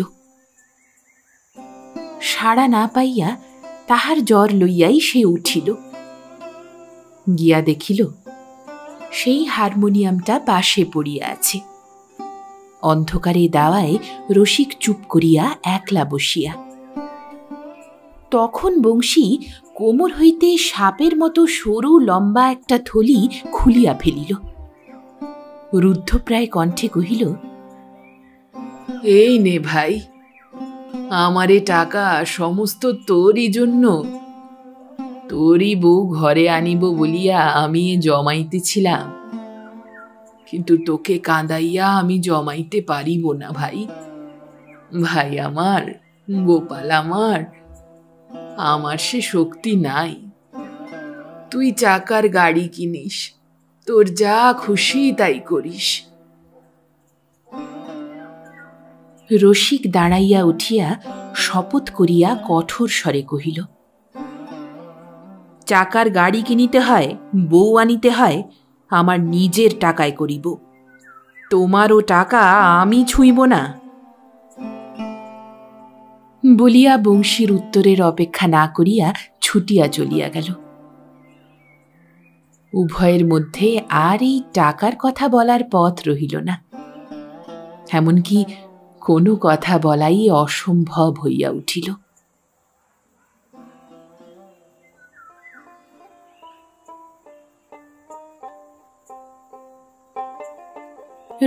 সাড়া না পাইয়া তাহার জ্বর লইয়াই সে উঠিল। গিয়া দেখিল সেই হারমোনিয়ামটা পাশে পড়িয়া আছে। অন্ধকারে দাওয়ায় রসিক চুপ করিয়া একলা বসিয়া। তখন বংশী কোমর হইতে সাপের মতো সরু লম্বা একটা থলি খুলিয়া ফেলিল। রুদ্ধপ্রায় কণ্ঠে কহিল, এই নে ভাই, আমারে টাকা সমস্ত তোরই জন্য। তোরই বউ ঘরে আনিব বলিয়া আমি জমাইতেছিলাম, কিন্তু তোকে কাঁদাইয়া আমি জমাইতে পারিব না ভাই। ভাই আমার, গোপাল আমার, আমার সে শক্তি নাই। তুই চাকার গাড়ি কিনিস, তোর যা খুশি তাই করিস। রসিক দাঁড়াইয়া উঠিয়া শপথ করিয়া কঠোর স্বরে কহিল, চাকার গাড়ি কিনিতে হয়, বউ আনিতে হয়, আমার নিজের টাকায় করিব। তোমারও টাকা আমি ছুঁইব না। বলিয়া বংশীর উত্তরের অপেক্ষা না করিয়া ছুটিয়া চলিয়া গেল। উভয়ের মধ্যে আর এই টাকার কথা বলার পথ রহিল না। এমনকি কোনো কথা বলাই অসম্ভব হইয়া উঠিল।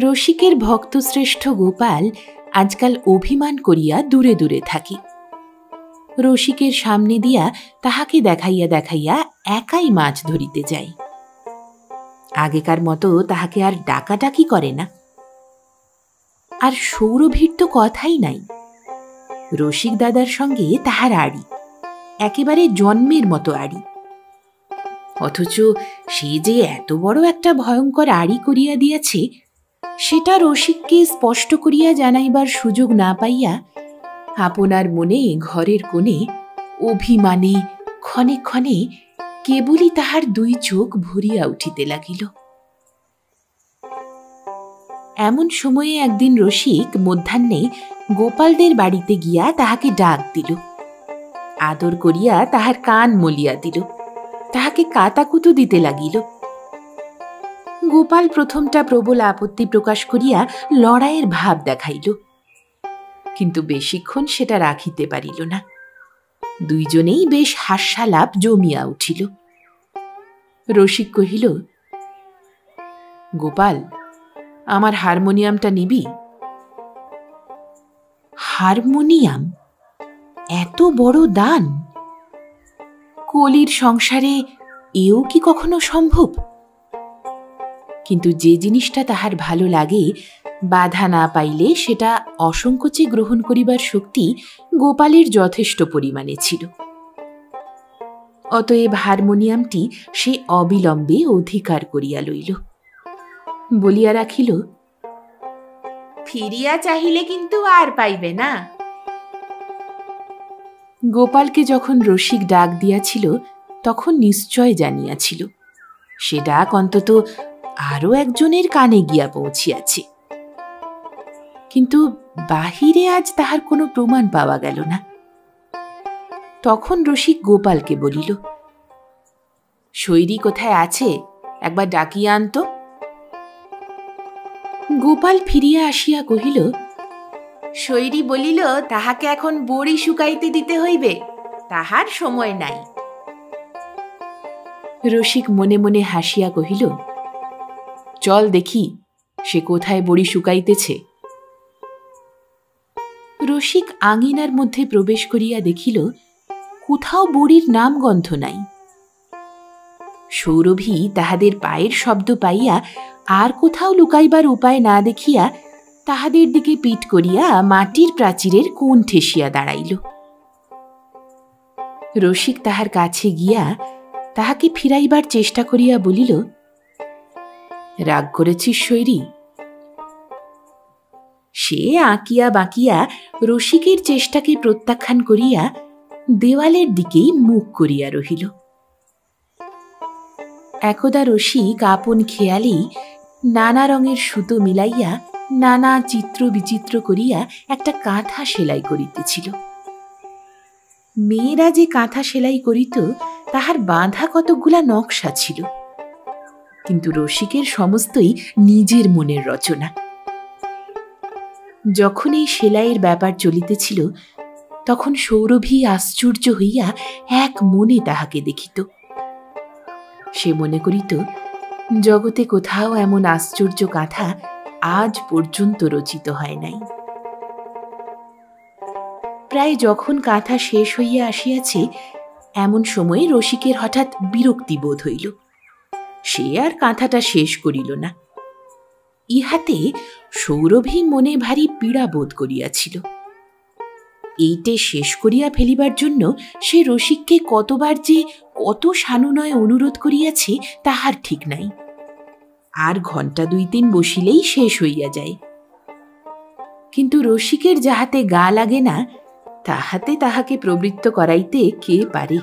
রসিকের ভক্তশ্রেষ্ঠ গোপাল আজকাল অভিমান করিয়া দূরে দূরে থাকে। রসিকের সামনে দিয়া তাহাকে দেখাইয়া দেখাইয়া একাই মাছ ধরিতে যায়। আগেকার মতো তাহাকে আর ডাকাডাকি করে না। আর সৌরভীর তো কথাই নাই। রসিক দাদার সঙ্গে তাহার আড়ি, একেবারে জন্মের মতো আড়ি। অথচ সে যে এত বড় একটা ভয়ঙ্কর আড়ি করিয়া দিয়াছে, সেটা রসিককে স্পষ্ট করিয়া জানাইবার সুযোগ না পাইয়া আপনার মনে ঘরের কোণে অভিমানে ক্ষণে ক্ষণে কেবলই তাহার দুই চোখ ভরিয়া উঠিতে লাগিল। এমন সময়ে একদিন রসিক মধ্যাহ্নে গোপালদের বাড়িতে গিয়া তাহাকে ডাক দিল, আদর করিয়া তাহার কান মলিয়া দিল, তাহাকে কাতাকুতু দিতে লাগিল। গোপাল প্রথমটা প্রবল আপত্তি প্রকাশ করিয়া লড়াইয়ের ভাব দেখাইল, কিন্তু বেশিক্ষণ সেটা রাখিতে পারিল না। দুইজনেই বেশ হাস্যালাপ জমিয়া উঠিল। রসিক কহিল, গোপাল, আমার হারমোনিয়ামটা নিবি? হারমোনিয়াম? এত বড় দান? কলির সংসারে এও কি কখনো সম্ভব? কিন্তু যে জিনিসটা তাহার ভালো লাগে, বাধা না পাইলে সেটা অসংকোচে গ্রহণ করিবার শক্তি গোপালের যথেষ্ট পরিমাণে ছিল। অতএব হারমোনিয়ামটি সে অবিলম্বে অধিকার করিয়া লইল। বলিয়া রাখিল, ফিরিয়া চাহিলে কিন্তু আর পাইবে না। গোপালকে যখন রসিক ডাক দিয়াছিল তখন নিশ্চয় জানিয়াছিল সে ডাক অন্তত আরও একজনের কানে গিয়া পৌঁছিয়াছে। কিন্তু বাহিরে আজ তাহার কোনো প্রমাণ পাওয়া গেল না। তখন রসিক গোপালকে বলিল, শৈরি কোথায় আছে, একবার ডাকিয়া আনত। গোপাল ফিরিয়া আসিয়া কহিল, শৈরি বলিল তাহাকে এখন বড়ি শুকাইতে দিতে হইবে, তাহার সময় নাই। রসিক মনে মনে হাসিয়া কহিল, চল দেখি সে কোথায় বড়ি শুকাইতেছে। রসিক আঙিনার মধ্যে প্রবেশ করিয়া দেখিল কোথাও বড়ির নাম গন্ধ নাই। সৌরভী তাহাদের পায়ের শব্দ পাইয়া আর কোথাও লুকাইবার উপায় না দেখিয়া তাহাদের দিকে পিঠ করিয়া মাটির প্রাচীরের কোণ ঠেসিয়া দাঁড়াইল। রসিক তাহার কাছে গিয়া তাহাকে ফিরাইবার চেষ্টা করিয়া বলিল, রাগ করেছিস শৈরী? সে আঁকিয়া বাঁকিয়া রসিকের চেষ্টাকে প্রত্যাখ্যান করিয়া দেওয়ালের দিকেই মুখ করিয়া রহিল। একদা রসিক আপন খেয়ালেই নানা রঙের সুতো মিলাইয়া নানা চিত্র বিচিত্র করিয়া একটা কাঁথা সেলাই করিতেছিল। মেয়েরা যে কাঁথা সেলাই করিত তাহার বাঁধা কতকগুলা নকশা ছিল, কিন্তু রসিকের সমস্তই নিজের মনের রচনা। যখন এই সেলাইয়ের ব্যাপার চলিতেছিল তখন সৌরভী আশ্চর্য হইয়া এক মনে তাহাকে দেখিত। সে মনে করিত জগতে কোথাও এমন আশ্চর্য কাঁথা আজ পর্যন্ত রচিত হয় নাই। প্রায় যখন কাঁথা শেষ হইয়া আসিয়াছে এমন সময়ে রসিকের হঠাৎ বিরক্তি বোধ হইল। সে আর কাঁথাটা শেষ করিল না। ইহাতে সৌরভী মনে ভারী পীড়া বোধ করিয়াছিল। এইটে শেষ করিয়া ফেলিবার জন্য সে রসিককে কতবার যে কত সানুনয় অনুরোধ করিয়াছে তাহার ঠিক নাই। আর ঘণ্টা 2-3 বসিলেই শেষ হইয়া যায়। কিন্তু রসিকের যাহাতে গা লাগে না তাহাতে তাহাকে প্রবৃত্ত করাইতে কে পারে?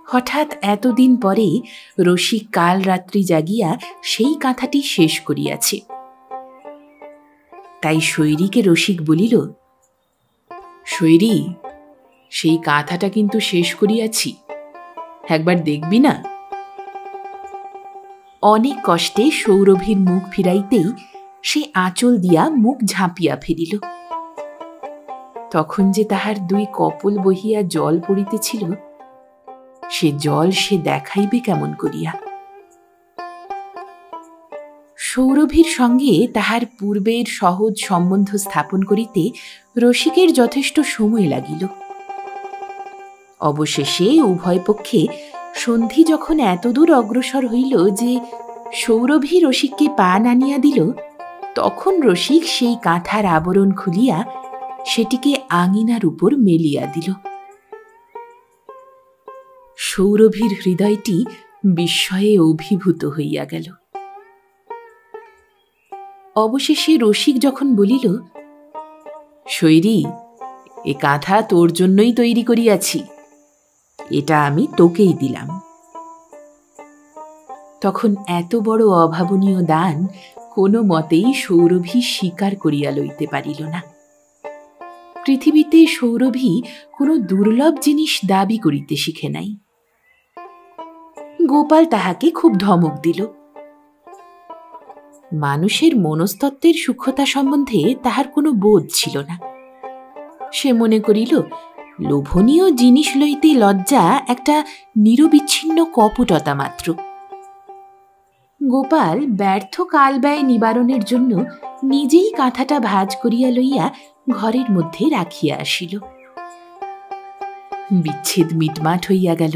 হঠাৎ এতদিন পরে রসিক কাল রাত্রি জাগিয়া সেই কাঁথাটি শেষ করিয়াছে। তাই শৈরীকে রসিক বলিল, শৈরী, সেই কাঁথাটা কিন্তু শেষ করিয়াছি, একবার দেখবি না? অনেক কষ্টে সৌরভীর মুখ ফিরাইতেই সে আঁচল দিয়া মুখ ঝাঁপিয়া ফেলিল। তখন যে তাহার 2 কপল বহিয়া জল পড়িতেছিল সে জল সে দেখাইবে কেমন করিয়া? সৌরভীর সঙ্গে তাহার পূর্বের সহজ সম্বন্ধ স্থাপন করিতে রসিকের যথেষ্ট সময় লাগিল। অবশেষে উভয় পক্ষে সন্ধি যখন এতদূর অগ্রসর হইল যে সৌরভী রসিককে পান আনিয়া দিল, তখন রসিক সেই কাঁথার আবরণ খুলিয়া সেটিকে আঙিনার উপর মেলিয়া দিল। সৌরভীর হৃদয়টি বিস্ময়ে অভিভূত হইয়া গেল। অবশেষে রসিক যখন বলিল, শৈরী, এ কাঁথা তোর জন্যই তৈরি করিয়াছি, এটা আমি তোকেই দিলাম। তখন এত বড় অভাবনীয় দান কোনো মতেই সৌরভী স্বীকার করিয়া লইতে পারিল না। পৃথিবীতে সৌরভী কোনো দুর্লভ জিনিস দাবি করিতে শিখে নাই। গোপাল তাহাকে খুব ধমক দিল। মানুষের মনস্তত্ত্বের সূক্ষ্মতা সম্বন্ধে তাহার কোনো বোধ ছিল না। সে মনে করিল লোভনীয় জিনিস লইতে লজ্জা একটা নিরবিচ্ছিন্ন কপটতা মাত্র। গোপাল ব্যর্থ কালব্যয় নিবারণের জন্য নিজেই কাঁথাটা ভাঁজ করিয়া লইয়া ঘরের মধ্যে রাখিয়া আসিল। বিচ্ছেদ মিটমাট হইয়া গেল।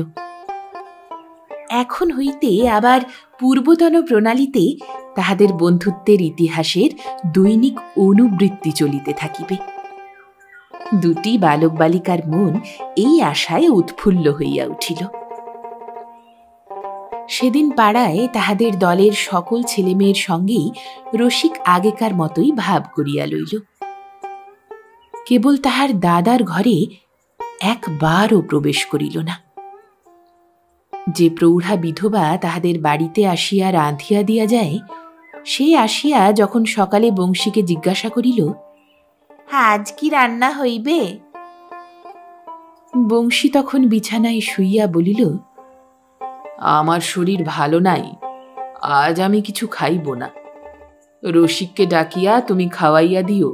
এখন হইতে আবার পূর্বতন প্রণালীতে তাহাদের বন্ধুত্বের ইতিহাসের দৈনিক অনুবৃত্তি চলিতে থাকিবে। 2টি বালক বালিকার মন এই আশায় উৎফুল্ল হইয়া উঠিল। সেদিন পাড়ায় তাহাদের দলের সকল ছেলেমেয়ের সঙ্গেই রসিক আগেকার মতোই ভাব করিয়া লইল। কেবল তাহার দাদার ঘরে একবারও প্রবেশ করিল না। যে প্রৌঢ়া বিধবা তাহাদের বাড়িতে আসিয়া রাঁধিয়া দিয়া যায়, সে আসিয়া যখন সকালে বংশীকে জিজ্ঞাসা করিল, আজ কি রান্না হইবে? বংশী তখন বিছানায় শুইয়া বলিল, আমার শরীর ভালো নাই, আজ আমি কিছু খাইব না। রসিককে ডাকিয়া তুমি খাওয়াইয়া দিও।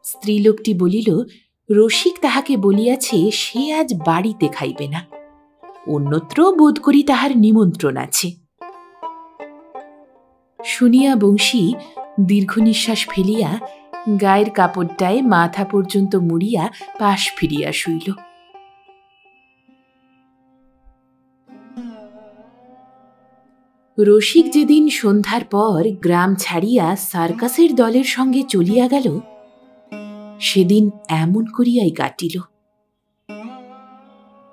স্ত্রীলোকটি বলিল, রসিক তাহাকে বলিয়াছে সে আজ বাড়িতে খাইবে না, অন্যত্র বোধ করি তাহার নিমন্ত্রণ আছে। শুনিয়া বংশী দীর্ঘ নিঃশ্বাস ফেলিয়া গায়ের কাপড়টায় মাথা পর্যন্ত মুড়িয়া পাশ ফিরিয়া শুইল। রসিক যেদিন সন্ধ্যার পর গ্রাম ছাড়িয়া সার্কাসের দলের সঙ্গে চলিয়া গেল, সেদিন এমন করিয়াই কাটিল।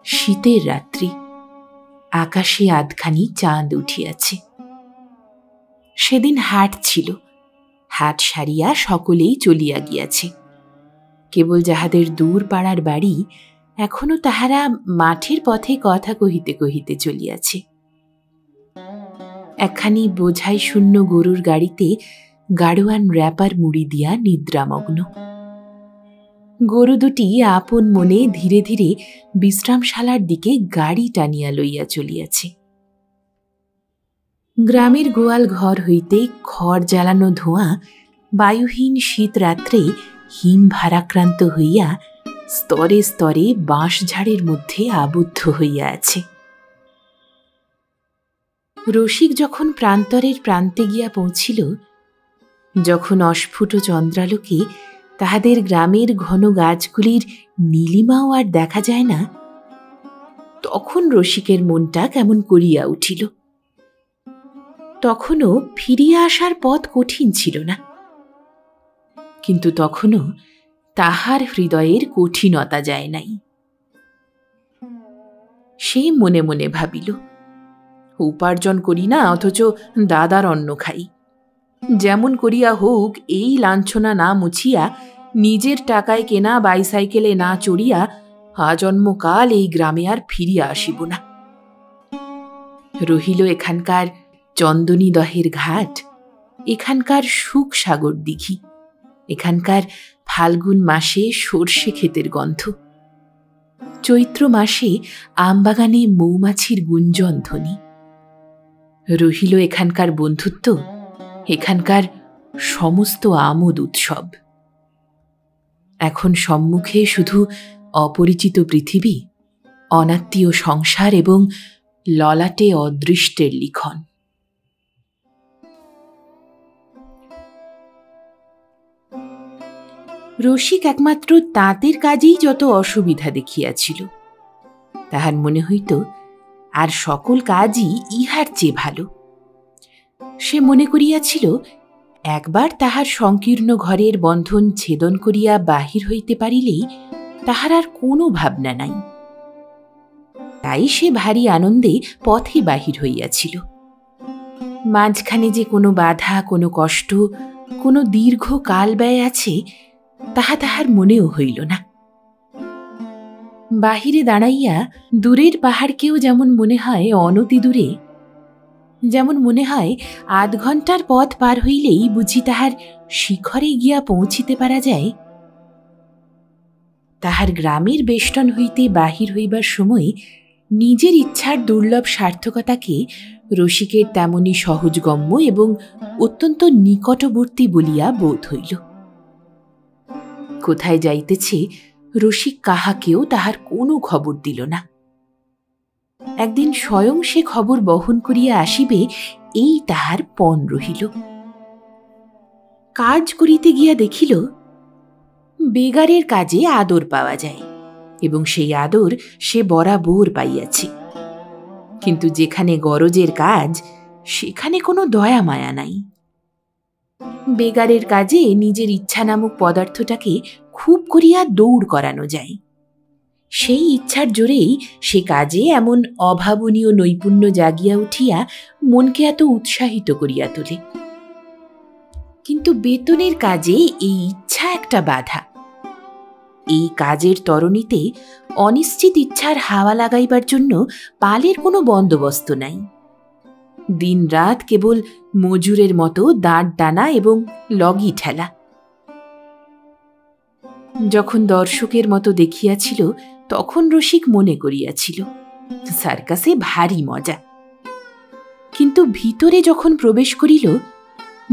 শীতের রাত্রি, আকাশে আধখানি চাঁদ উঠিয়াছে। সেদিন হাট ছিল, হাট সারিয়া সকলেই চলিয়া গিয়াছে। কেবল যাহাদের দূর পাড়ার বাড়ি, এখনো তাহারা মাঠের পথে কথা কহিতে কহিতে চলিয়াছে। একখানি বোঝাই শূন্য গরুর গাড়িতে গাড়োয়ান র্যাপার মুড়ি দিয়া নিদ্রামগ্ন। গরু দুটি আপন মনে ধীরে ধীরে বিশ্রামশালার দিকে গাড়ি টানিয়া লইয়া চলিয়াছে। গ্রামের গোয়াল ঘর হইতে খড় জ্বালানো ধোঁয়া বায়ুহীন শীত রাত্রে হিম ভারাক্রান্ত হইয়া স্তরে স্তরে বাঁশঝাড়ের মধ্যে আবদ্ধ হইয়া আছে। রসিক যখন প্রান্তরের প্রান্তে গিয়া পৌঁছিল, যখন অস্ফুট চন্দ্রালোকে তাহাদের গ্রামের ঘন গাছগুলির নীলিমাও আর দেখা যায় না, তখন রসিকের মনটা কেমন করিয়া উঠিল। তখনও ফিরিয়া আসার পথ কঠিন ছিল না, কিন্তু তখনও তাহার হৃদয়ের কঠিনতা যায় নাই। সে মনে মনে ভাবিল, উপার্জন করি না, অথচ দাদার অন্ন খাই। যেমন করিয়া হোক এই লাঞ্ছনা না মুছিয়া, নিজের টাকায় কেনা বাইসাইকেলে না চড়িয়া আজন্মকাল এই গ্রামে আর ফিরিয়া আসিব না। রহিল এখানকার চন্দনী দহের ঘাট, এখানকার সুখ সাগর দিঘি, এখানকার ফাল্গুন মাসে সর্ষে ক্ষেতের গন্ধ, চৈত্র মাসে আমবাগানে মৌমাছির গুঞ্জন ধ্বনি। রহিল এখানকার বন্ধুত্ব, এখানকার সমস্ত আমোদ উৎসব। এখন সম্মুখে শুধু অপরিচিত পৃথিবী, অনাত্মীয় সংসার এবং ললাটে অদৃষ্টের লিখন। রসিক একমাত্র তাঁতের কাজেই যত অসুবিধা দেখিয়াছিল, তাহার মনে হইত আর সকল কাজই ইহার চেয়ে ভালো। সে মনে করিয়াছিল, একবার তাহার সংকীর্ণ ঘরের বন্ধন ছেদন করিয়া বাহির হইতে পারিলেই তাহার আর কোনো ভাবনা নাই। তাই সে ভারী আনন্দে পথে বাহির হইয়াছিল। মাঝখানে যে কোনো বাধা, কোনো কষ্ট, কোনো দীর্ঘ কাল ব্যয় আছে, তাহা তাহার মনেও হইল না। বাহিরে দাঁড়াইয়া দূরের পাহাড়কেও যেমন মনে হয় অনতি দূরে, যেমন মনে হয় আধ ঘণ্টার পথ পার হইলেই বুঝি তাহার শিখরে গিয়া পৌঁছিতে পারা যায়, তাহার গ্রামের বেষ্টন হইতে বাহির হইবার সময় নিজের ইচ্ছার দুর্লভ সার্থকতাকে রসিকের তেমনি সহজগম্য এবং অত্যন্ত নিকটবর্তী বলিয়া বোধ হইল। কোথায় যাইতেছে রসিক কাহাকেও তাহার কোনো খবর দিল না। একদিন স্বয়ং সে খবর বহন করিয়া আসিবে, এই তাহার পণ রহিল। কাজ করিতে গিয়া দেখিল, বেগারের কাজে আদর পাওয়া যায় এবং সেই আদর সে বরাবর পাইয়াছে। কিন্তু যেখানে গরজের কাজ, সেখানে কোনো দয়া মায়া নাই। বেগারের কাজে নিজের ইচ্ছা নামক পদার্থটাকে খুব করিয়া দৌড় করানো যায়। সেই ইচ্ছার জোরেই সে কাজে এমন অভাবনীয় নৈপুণ্য জাগিয়া উঠিয়া মনকে এত উৎসাহিত করিয়া তোলে। কিন্তু বেতনের কাজে এই ইচ্ছা একটা বাধা। এই কাজের তরণীতে অনিশ্চিত ইচ্ছার হাওয়া লাগাইবার জন্য পালের কোনো বন্দোবস্ত নাই। দিন রাত কেবল মজুরের মতো দাঁড় টানা এবং লগি ঠেলা। যখন দর্শকের মতো দেখিয়াছিল, তখন রসিক মনে করিয়াছিল সার্কাসে ভারী মজা। কিন্তু ভিতরে যখন প্রবেশ করিল,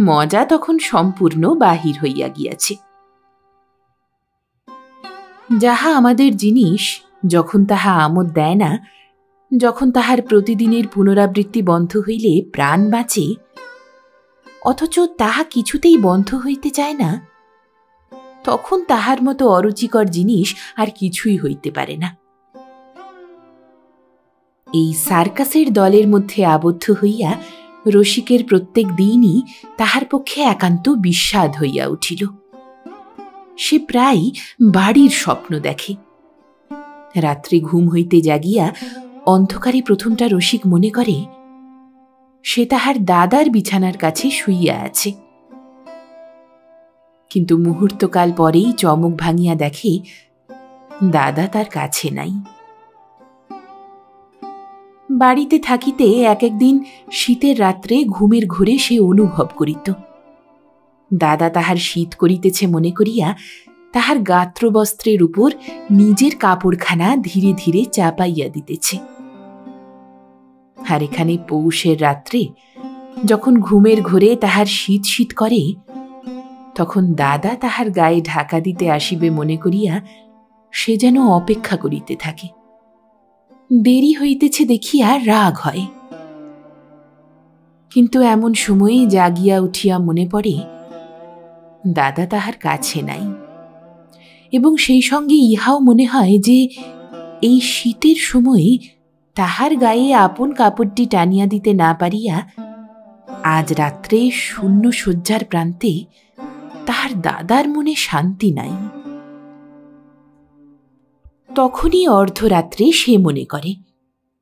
মজা তখন সম্পূর্ণ বাহির হইয়া গিয়াছে। যাহা আমাদের জিনিস যখন তাহা আমোদ দেয় না, যখন তাহার প্রতিদিনের পুনরাবৃত্তি বন্ধ হইলে প্রাণ বাঁচে, অথচ তাহা কিছুতেই বন্ধ হইতে চায় না, তখন তাহার মতো অরুচিকর জিনিস আর কিছুই হইতে পারে না। এই সার্কাসের দলের মধ্যে আবদ্ধ হইয়া রসিকের প্রত্যেক দিনই তাহার পক্ষে একান্ত বিস্বাদ হইয়া উঠিল। সে প্রায় বাড়ির স্বপ্ন দেখে। রাত্রে ঘুম হইতে জাগিয়া অন্ধকারে প্রথমটা রসিক মনে করে সে তাহার দাদার বিছানার কাছে শুইয়া আছে, কিন্তু মুহূর্তকাল পরেই চমক ভাঙিয়া দেখে দাদা তার কাছে নাই। বাড়িতে থাকিতে এক একদিন শীতের রাত্রে ঘুমের ঘোরে সে অনুভব করিত দাদা তাহার শীত করিতেছে মনে করিয়া তাহার গাত্রবস্ত্রের উপর নিজের কাপড়খানা ধীরে ধীরে চাপাইয়া দিতেছে। আর এখানে পৌষের রাত্রে যখন ঘুমের ঘোরে তাহার শীত শীত করে, তখন দাদা তাহার গায়ে ঢাকা দিতে আসিবে মনে করিয়া সে যেন অপেক্ষা করিতে থাকে। দেরি হইতেছে দেখিয়া রাগ হয়, কিন্তু এমন সময়ে জাগিয়া উঠিয়া মনে পড়ে দাদা তাহার কাছে নাই, এবং সেই সঙ্গে ইহাও মনে হয় যে এই শীতের সময়ে তাহার গায়ে আপন কাপড়টি টানিয়া দিতে না পারিয়া আজ রাত্রে শূন্য শয্যার প্রান্তে তাহার দাদার মনে শান্তি নাই। তখনই অর্ধরাত্রে সে মনে করে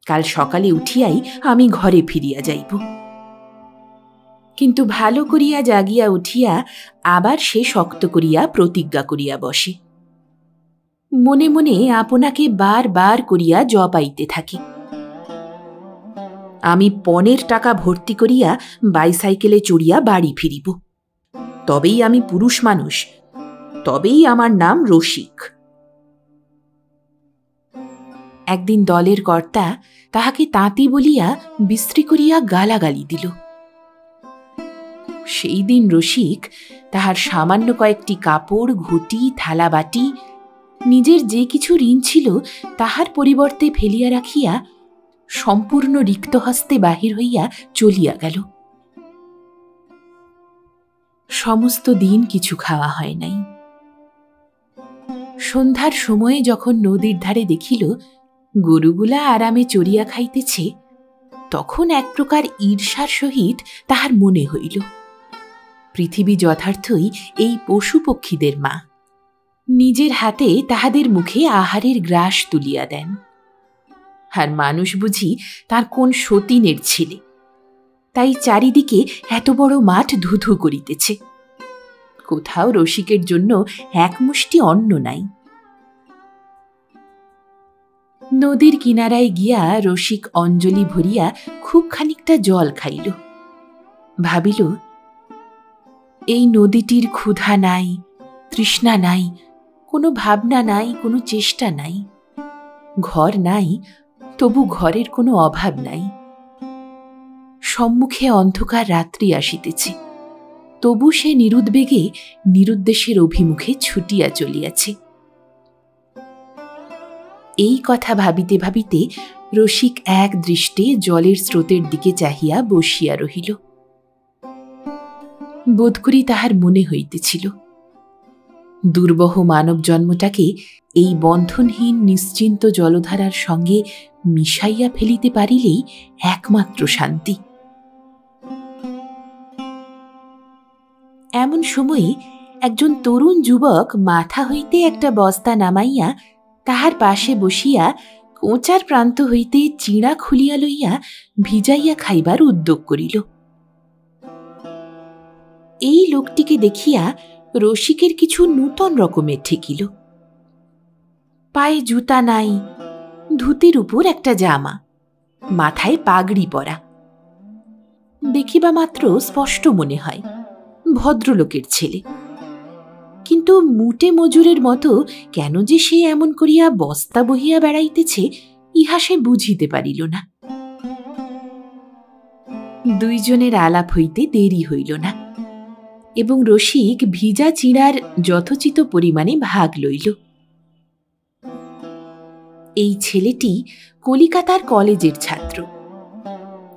কাল সকালে উঠিয়াই আমি ঘরে ফিরিয়া যাইব, কিন্তু ভালো করিয়া জাগিয়া উঠিয়া আবার সে শক্ত করিয়া প্রতিজ্ঞা করিয়া বসে। মনে মনে আপনাকে বার বার করিয়া জপাইতে থাকে, আমি পণের টাকা ভর্তি করিয়া বাইসাইকেলে চড়িয়া বাড়ি ফিরিব, তবেই আমি পুরুষ মানুষ, তবেই আমার নাম রসিক। একদিন দলের কর্তা তাহাকে তাঁতি বলিয়া বিশ্রী করিয়া গালাগালি দিল। সেই দিন রসিক তাহার সামান্য কয়েকটি কাপড়, ঘটি, থালাবাটি, নিজের যে কিছু ঋণ ছিল তাহার পরিবর্তে ফেলিয়া রাখিয়া সম্পূর্ণ রিক্ত হস্তে বাহির হইয়া চলিয়া গেল। সমস্ত দিন কিছু খাওয়া হয় নাই। সন্ধ্যার সময়ে যখন নদীর ধারে দেখিল গরুগুলা আরামে চড়িয়া খাইতেছে, তখন এক প্রকার ঈর্ষার সহিত তাহার মনে হইল পৃথিবী যথার্থই এই পশু পক্ষীদের মা, নিজের হাতে তাহাদের মুখে আহারের গ্রাস তুলিয়া দেন। আর মানুষ বুঝি তার কোন সতীনের ছেলে, তাই চারিদিকে এত বড় মাঠ ধুধু করিতেছে, কোথাও রসিকের জন্য এক মুষ্টি অন্ন নাই। নদীর কিনারায় গিয়া রসিক অঞ্জলি ভরিয়া খুব খানিকটা জল খাইল। ভাবিল এই নদীটির ক্ষুধা নাই, তৃষ্ণা নাই, কোনো ভাবনা নাই, কোনো চেষ্টা নাই। ঘর নাই, তবু ঘরের কোনো অভাব নাই। সম্মুখে অন্ধকার রাত্রি আসিতেছে, তবু সে নিরুদ্বেগে নিরুদ্দেশের অভিমুখে ছুটিয়া চলিয়াছে। এই কথা ভাবিতে ভাবিতে রসিক এক দৃষ্টে জলের স্রোতের দিকে চাহিয়া বসিয়া রহিল। বোধ করি তাহার মনে হইতেছিল দুর্বহ মানব জন্মটাকে এই বন্ধনহীন নিশ্চিন্ত জলধারার সঙ্গে মিশাইয়া ফেলিতে পারিলেই একমাত্র শান্তি। এমন সময়ে একজন তরুণ যুবক মাথা হইতে একটা বস্তা নামাইয়া তাহার পাশে বসিয়া কোঁচার প্রান্ত হইতে চিঁড়া খুলিয়া লইয়া ভিজাইয়া খাইবার উদ্যোগ করিল। এই লোকটিকে দেখিয়া রসিকের কিছু নূতন রকমের ঠেকিল। পায়ে জুতা নাই, ধুতির উপর একটা জামা, মাথায় পাগড়ি পরা। দেখিবা মাত্র স্পষ্ট মনে হয় ভদ্রলোকের ছেলে, কিন্তু মুটে মজুরের মতো কেন যে সে এমন করিয়া বস্তা বহিয়া বেড়াইতেছে ইহা সে বুঝিতে পারিল না। দুইজনের আলাপ হইতে দেরি হইল না, এবং রসিক ভিজা চিঁড়ার যথোচিত পরিমাণে ভাগ লইল। এই ছেলেটি কলিকাতার কলেজের ছাত্র।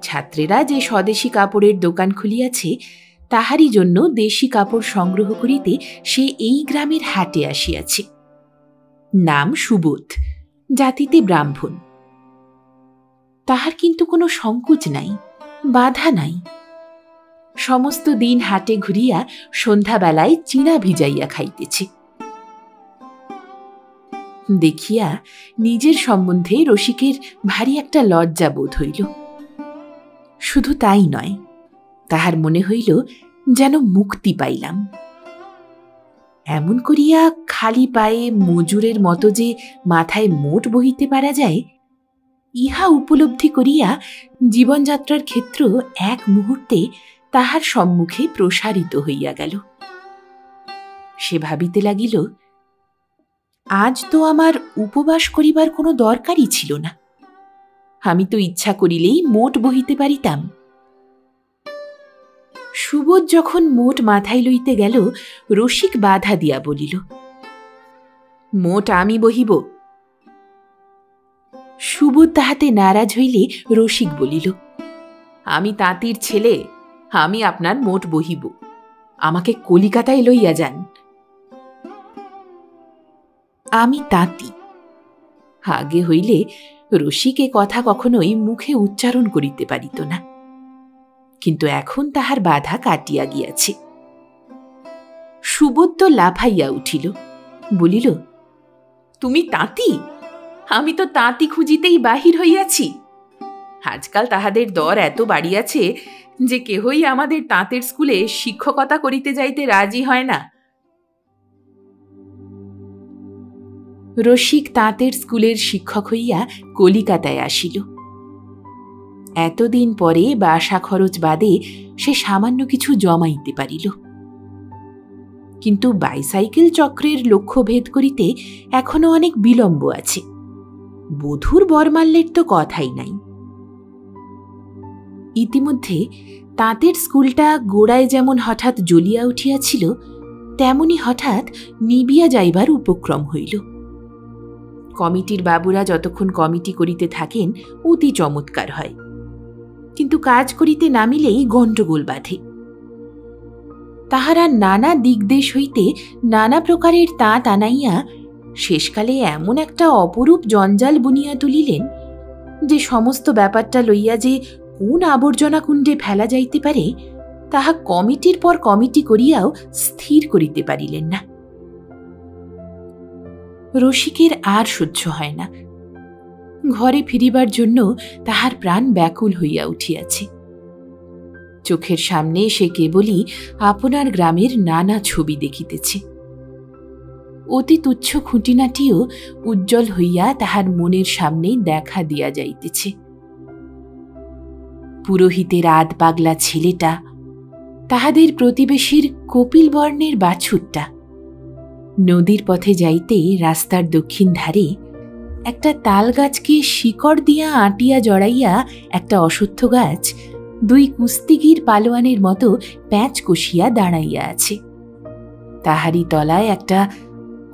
ছাত্রেরা যে স্বদেশী কাপড়ের দোকান খুলিয়াছে, তাহারই জন্য দেশি কাপড় সংগ্রহ করিতে সে এই গ্রামের হাটে আসিয়াছে। নাম সুবোধ, জাতিতে ব্রাহ্মণ। তাহার কিন্তু কোনো সংকোচ নাই, বাধা নাই। সমস্ত দিন হাটে ঘুরিয়া সন্ধ্যাবেলায় চিড়া ভিজাইয়া খাইতেছে। দেখিয়া নিজের সম্বন্ধে রসিকের ভারী একটা লজ্জা বোধ হইল। শুধু তাই নয়, তাহার মনে হইল যেন মুক্তি পাইলাম। এমন করিয়া খালি পায়ে মজুরের মতো যে মাথায় মোট বহিতে পারা যায়, ইহা উপলব্ধি করিয়া জীবনযাত্রার ক্ষেত্র এক মুহূর্তে তাহার সম্মুখে প্রসারিত হইয়া গেল। সে ভাবিতে লাগিল, আজ তো আমার উপবাস করিবার কোনো দরকারই ছিল না। আমি তো ইচ্ছা করিলেই মোট বহিতে পারিতাম। সুবোধ যখন মোট মাথায় লইতে গেল, রসিক বাধা দিয়া বলিল, মোট আমি বহিব। সুবোধ তাহাতে নারাজ হইলে রসিক বলিল, আমি তাঁতির ছেলে, আমি আপনার মোট বহিব। আমাকে কলিকাতায় লইয়া যান। আমি তাঁতি। আগে হইলে রসিক এ কথা কখনোই মুখে উচ্চারণ করিতে পারিত না, কিন্তু এখন তাহার বাধা কাটিয়া গিয়াছে। সুবোধ তো লাফাইয়া উঠিল, বলিল, তুমি তাঁতি? আমি তো তাঁতি খুঁজিতেই বাহির হইয়াছি। আজকাল তাহাদের দর এত বাড়িয়াছে যে কেহই আমাদের তাঁতের স্কুলে শিক্ষকতা করিতে যাইতে রাজি হয় না। রসিক তাঁতের স্কুলের শিক্ষক হইয়া কলিকাতায় আসিল। এতদিন পরে বাসা খরচ বাদে সে সামান্য কিছু জমাইতে পারিল, কিন্তু বাইসাইকেল চক্রের লক্ষ্য ভেদ করিতে এখনো অনেক বিলম্ব আছে। বধূর বরমাল্যের তো কথাই নাই। ইতিমধ্যে তাঁতের স্কুলটা গোড়ায় যেমন হঠাৎ জ্বলিয়া উঠিয়াছিল, তেমনি হঠাৎ নিবিয়া যাইবার উপক্রম হইল। কমিটির বাবুরা যতক্ষণ কমিটি করিতে থাকেন অতি চমৎকার হয়, কিন্তু কাজ করিতে নামিলেই গণ্ডগোল বাধে। তাহারা নানা দিকদেশ হইতে নানা প্রকারের তাঁত আনাইয়া শেষকালে এমন একটা অপরূপ জঞ্জাল বুনিয়া তুলিলেন যে সমস্ত ব্যাপারটা লইয়া যে কোন আবর্জনা কুণ্ডে ফেলা যাইতে পারে, তাহা কমিটির পর কমিটি করিয়াও স্থির করিতে পারিলেন না। রসিকের আর সহ্য হয় না। ঘরে ফিরিবার জন্য তাহার প্রাণ ব্যাকুল হইয়া উঠিয়াছে। চোখের সামনে সে কেবলই আপনার গ্রামের নানা ছবি দেখিতেছে। অতি তুচ্ছ খুঁটিনাটিও উজ্জ্বল হইয়া তাহার মনের সামনেই দেখা দিয়া যাইতেছে। পুরোহিতের আধ পাগলা ছেলেটা, তাহাদের প্রতিবেশীর কপিল বর্ণের বাছুরটা, নদীর পথে যাইতে রাস্তার দক্ষিণ ধারে একটা তাল গাছকে শিকড় দিয়া আঁটিয়া জড়াইয়া একটা অশ্বত্থ গাছ দুই কুস্তিগির পালোয়ানের মতো প্যাঁচ কষিয়া দাঁড়াইয়া আছে। তাহারই তলায় একটা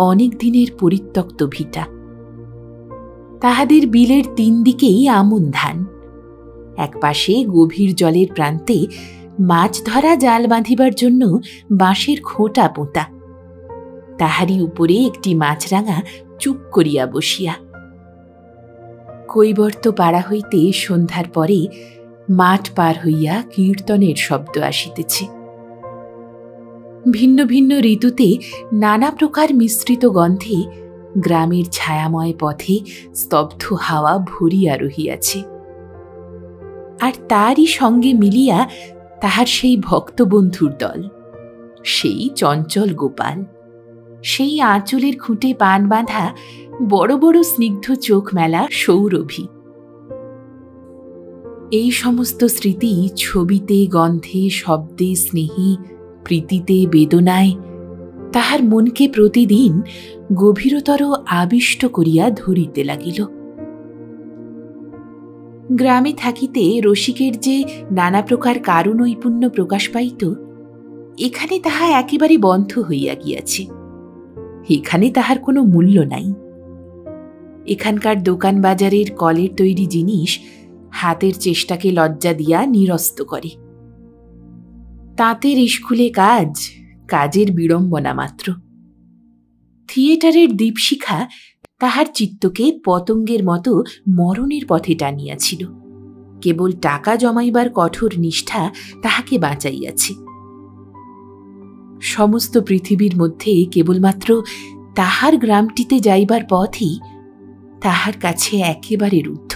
অনেক দিনের পরিত্যক্ত ভিটা। তাহাদের বিলের তিন দিকেই আমন ধান। এক পাশে গভীর জলের প্রান্তে মাছ ধরা জাল বাঁধিবার জন্য বাঁশের খোঁটা পোঁতা। তাহারই উপরে একটি মাছরাঙা চুপ করিয়া বসিয়া। কৈবর্ত পাড়া হইতে সন্ধ্যার পরে মাঠ পার হইয়া কীর্তনের শব্দ আসিতেছে। ভিন্ন ভিন্ন ঋতুতে নানা প্রকার মিশ্রিত গন্ধে গ্রামের ছায়াময় পথে স্তব্ধ হাওয়া ভরিয়া রহিয়াছে। আর তারই সঙ্গে মিলিয়া তাহার সেই ভক্তবন্ধুর দল, সেই চঞ্চল গোপাল, সেই আঁচলের খুঁটে পান বাঁধা বড় বড় স্নিগ্ধ চোখ মেলা সৌরভী। এই সমস্ত স্মৃতি ছবিতে, গন্ধে, শব্দে, স্নেহে, প্রীতিতে, বেদনায় তাহার মনকে প্রতিদিন গভীরতর আবিষ্ট করিয়া ধরিতে লাগিল। গ্রামে থাকিতে রসিকের যে নানা প্রকার কারুনৈপুণ্য প্রকাশ পাইত, এখানে তাহা একেবারে বন্ধ হইয়া গিয়াছে। এখানে তাহার কোনো মূল্য নাই। এখানকার দোকান বাজারের কলের তৈরি জিনিস হাতের চেষ্টাকে লজ্জা দিয়া নিরস্ত করে। তাঁতের স্কুলে কাজের বিড়ম্বনা মাত্র। থিয়েটারের দীপশিখা তাহার চিত্তকে পতঙ্গের মতো মরণের পথে টানিয়াছিল। কেবল টাকা জমাইবার কঠোর নিষ্ঠা তাহাকে বাঁচাইয়াছে। সমস্ত পৃথিবীর মধ্যে কেবলমাত্র তাহার গ্রামটিতে যাইবার পথই তাহার কাছে একেবারে রুদ্ধ।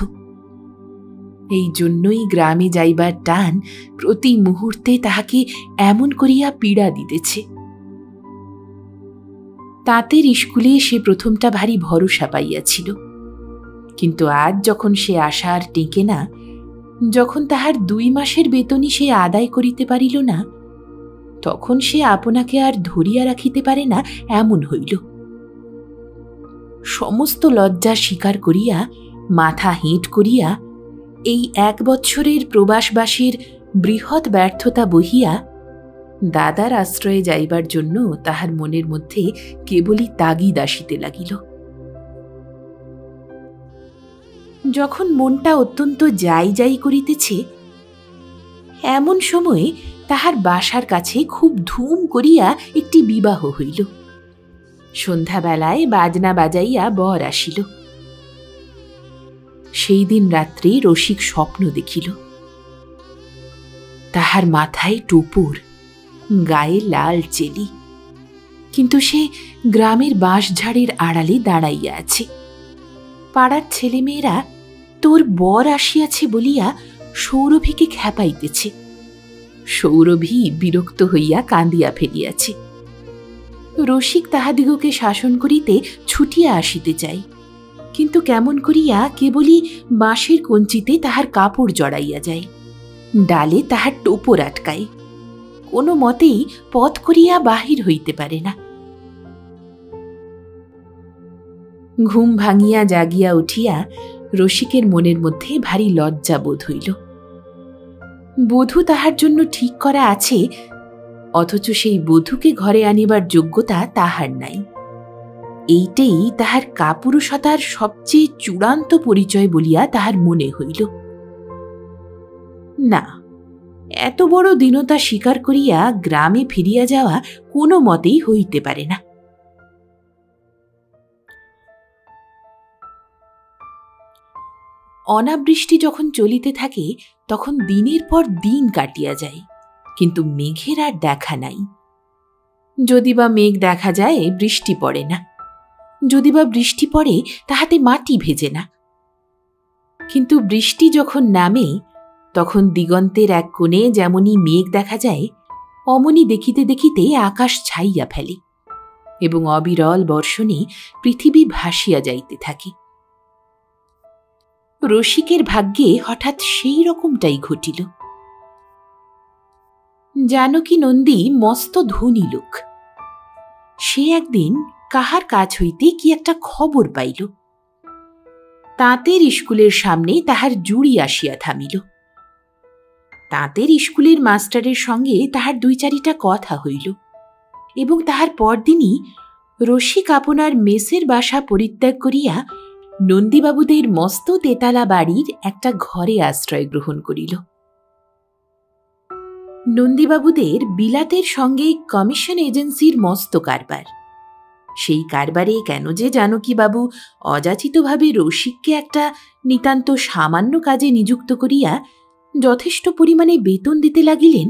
এই জন্যই গ্রামে যাইবার টান প্রতি মুহূর্তে তাহাকে এমন করিয়া পীড়া দিতেছে। তাঁতের স্কুলে সে প্রথমটা ভারী ভরসা পাইয়াছিল, কিন্তু আজ যখন সে আশা আর টেকে না, যখন তাহার 2 মাসের বেতনই সে আদায় করিতে পারিল না, তখন সে আপনাকে আর ধরিয়া রাখিতে পারে না এমন হইল। সমস্ত লজ্জা স্বীকার করিয়া মাথা হেঁট করিয়া এই 1 বৎসরের প্রবাসবাসীর বৃহৎ ব্যর্থতা বহিয়া দাদার আশ্রয়ে যাইবার জন্য তাহার মনের মধ্যে কেবলই তাগিদ আসিতে লাগিল। যখন মনটা অত্যন্ত যাই করিতেছে, এমন সময়ে তাহার বাসার কাছে খুব ধুম করিয়া একটি বিবাহ হইল। সন্ধ্যাবেলায় বাজনা বাজাইয়া বর আসিল। সেই দিন রাত্রে রসিক স্বপ্ন দেখিল। তাহার মাথায় টোপর, গায়ে লাল চেলি, কিন্তু সে গ্রামের বাঁশঝাড়ের আড়ালে দাঁড়াইয়া আছে। পাড়ার ছেলেমেয়েরা তোর বর আসিয়াছে বলিয়া সৌরভীকে খেপাইতেছে। সৌরভী বিরক্ত হইয়া কাঁদিয়া ফেলিয়াছে। রসিক তাহাদিগকে শাসন করিতে ছুটিয়া আসিতে চাই, কিন্তু কেমন করিয়া কেবলই বাঁশের কঞ্চিতে তাহার কাপড় জড়াইয়া যায়, ডালে তাহার টোপর আটকায়, কোনো মতেই পথ করিয়া বাহির হইতে পারে না। ঘুম ভাঙিয়া জাগিয়া উঠিয়া রসিকের মনের মধ্যে ভারী লজ্জা বোধ হইল। বধূ তাহার জন্য ঠিক করা আছে, অথচ সেই বধূকে ঘরে আনিবার যোগ্যতা তাহার নাই। এইটাই তাহার কাপুরুষতার সবচেয়ে চূড়ান্ত পরিচয় বলিয়া তাহার মনে হইল। না, এত বড় দীনতা স্বীকার করিয়া গ্রামে ফিরিয়া যাওয়া কোনো মতেই হইতে পারে না। অনাবৃষ্টি যখন চলিতে থাকে তখন দিনের পর দিন কাটিয়া যায়, কিন্তু মেঘের আর দেখা নাই। যদি বা মেঘ দেখা যায়, বৃষ্টি পড়ে না। যদি বা বৃষ্টি পড়ে, তাহাতে মাটি ভেজে না। কিন্তু বৃষ্টি যখন নামে, তখন দিগন্তের এক কোণে যেমনই মেঘ দেখা যায়, অমনি দেখিতে দেখিতে আকাশ ছাইয়া ফেলে এবং অবিরল বর্ষণে পৃথিবী ভাসিয়া যাইতে থাকে। রসিকের ভাগ্যে হঠাৎ সেই রকমটাই ঘটিল। জানকী নন্দী মস্ত ধনী লোক। সে একদিন কাহার কাছ হইতে কি একটা খবর পাইল। তাঁতের স্কুলের সামনে তাহার জুড়ি আসিয়া থামিল। তাঁতের স্কুলের মাস্টারের সঙ্গে তাহার 2-4টা কথা হইল এবং তাহার পরদিনই রসিক আপনার মেসের বাসা পরিত্যাগ করিয়া নন্দীবাবুদের মস্ত তেতালা বাড়ির একটা ঘরে আশ্রয় গ্রহণ করিল। নন্দীবাবুদের বিলাতের সঙ্গে কমিশন এজেন্সির মস্ত কারবার। সেই কারবারে কেন যে জানকীবাবু অযাচিতভাবে রসিককে একটা নিতান্ত সামান্য কাজে নিযুক্ত করিয়া যথেষ্ট পরিমাণে বেতন দিতে লাগিলেন,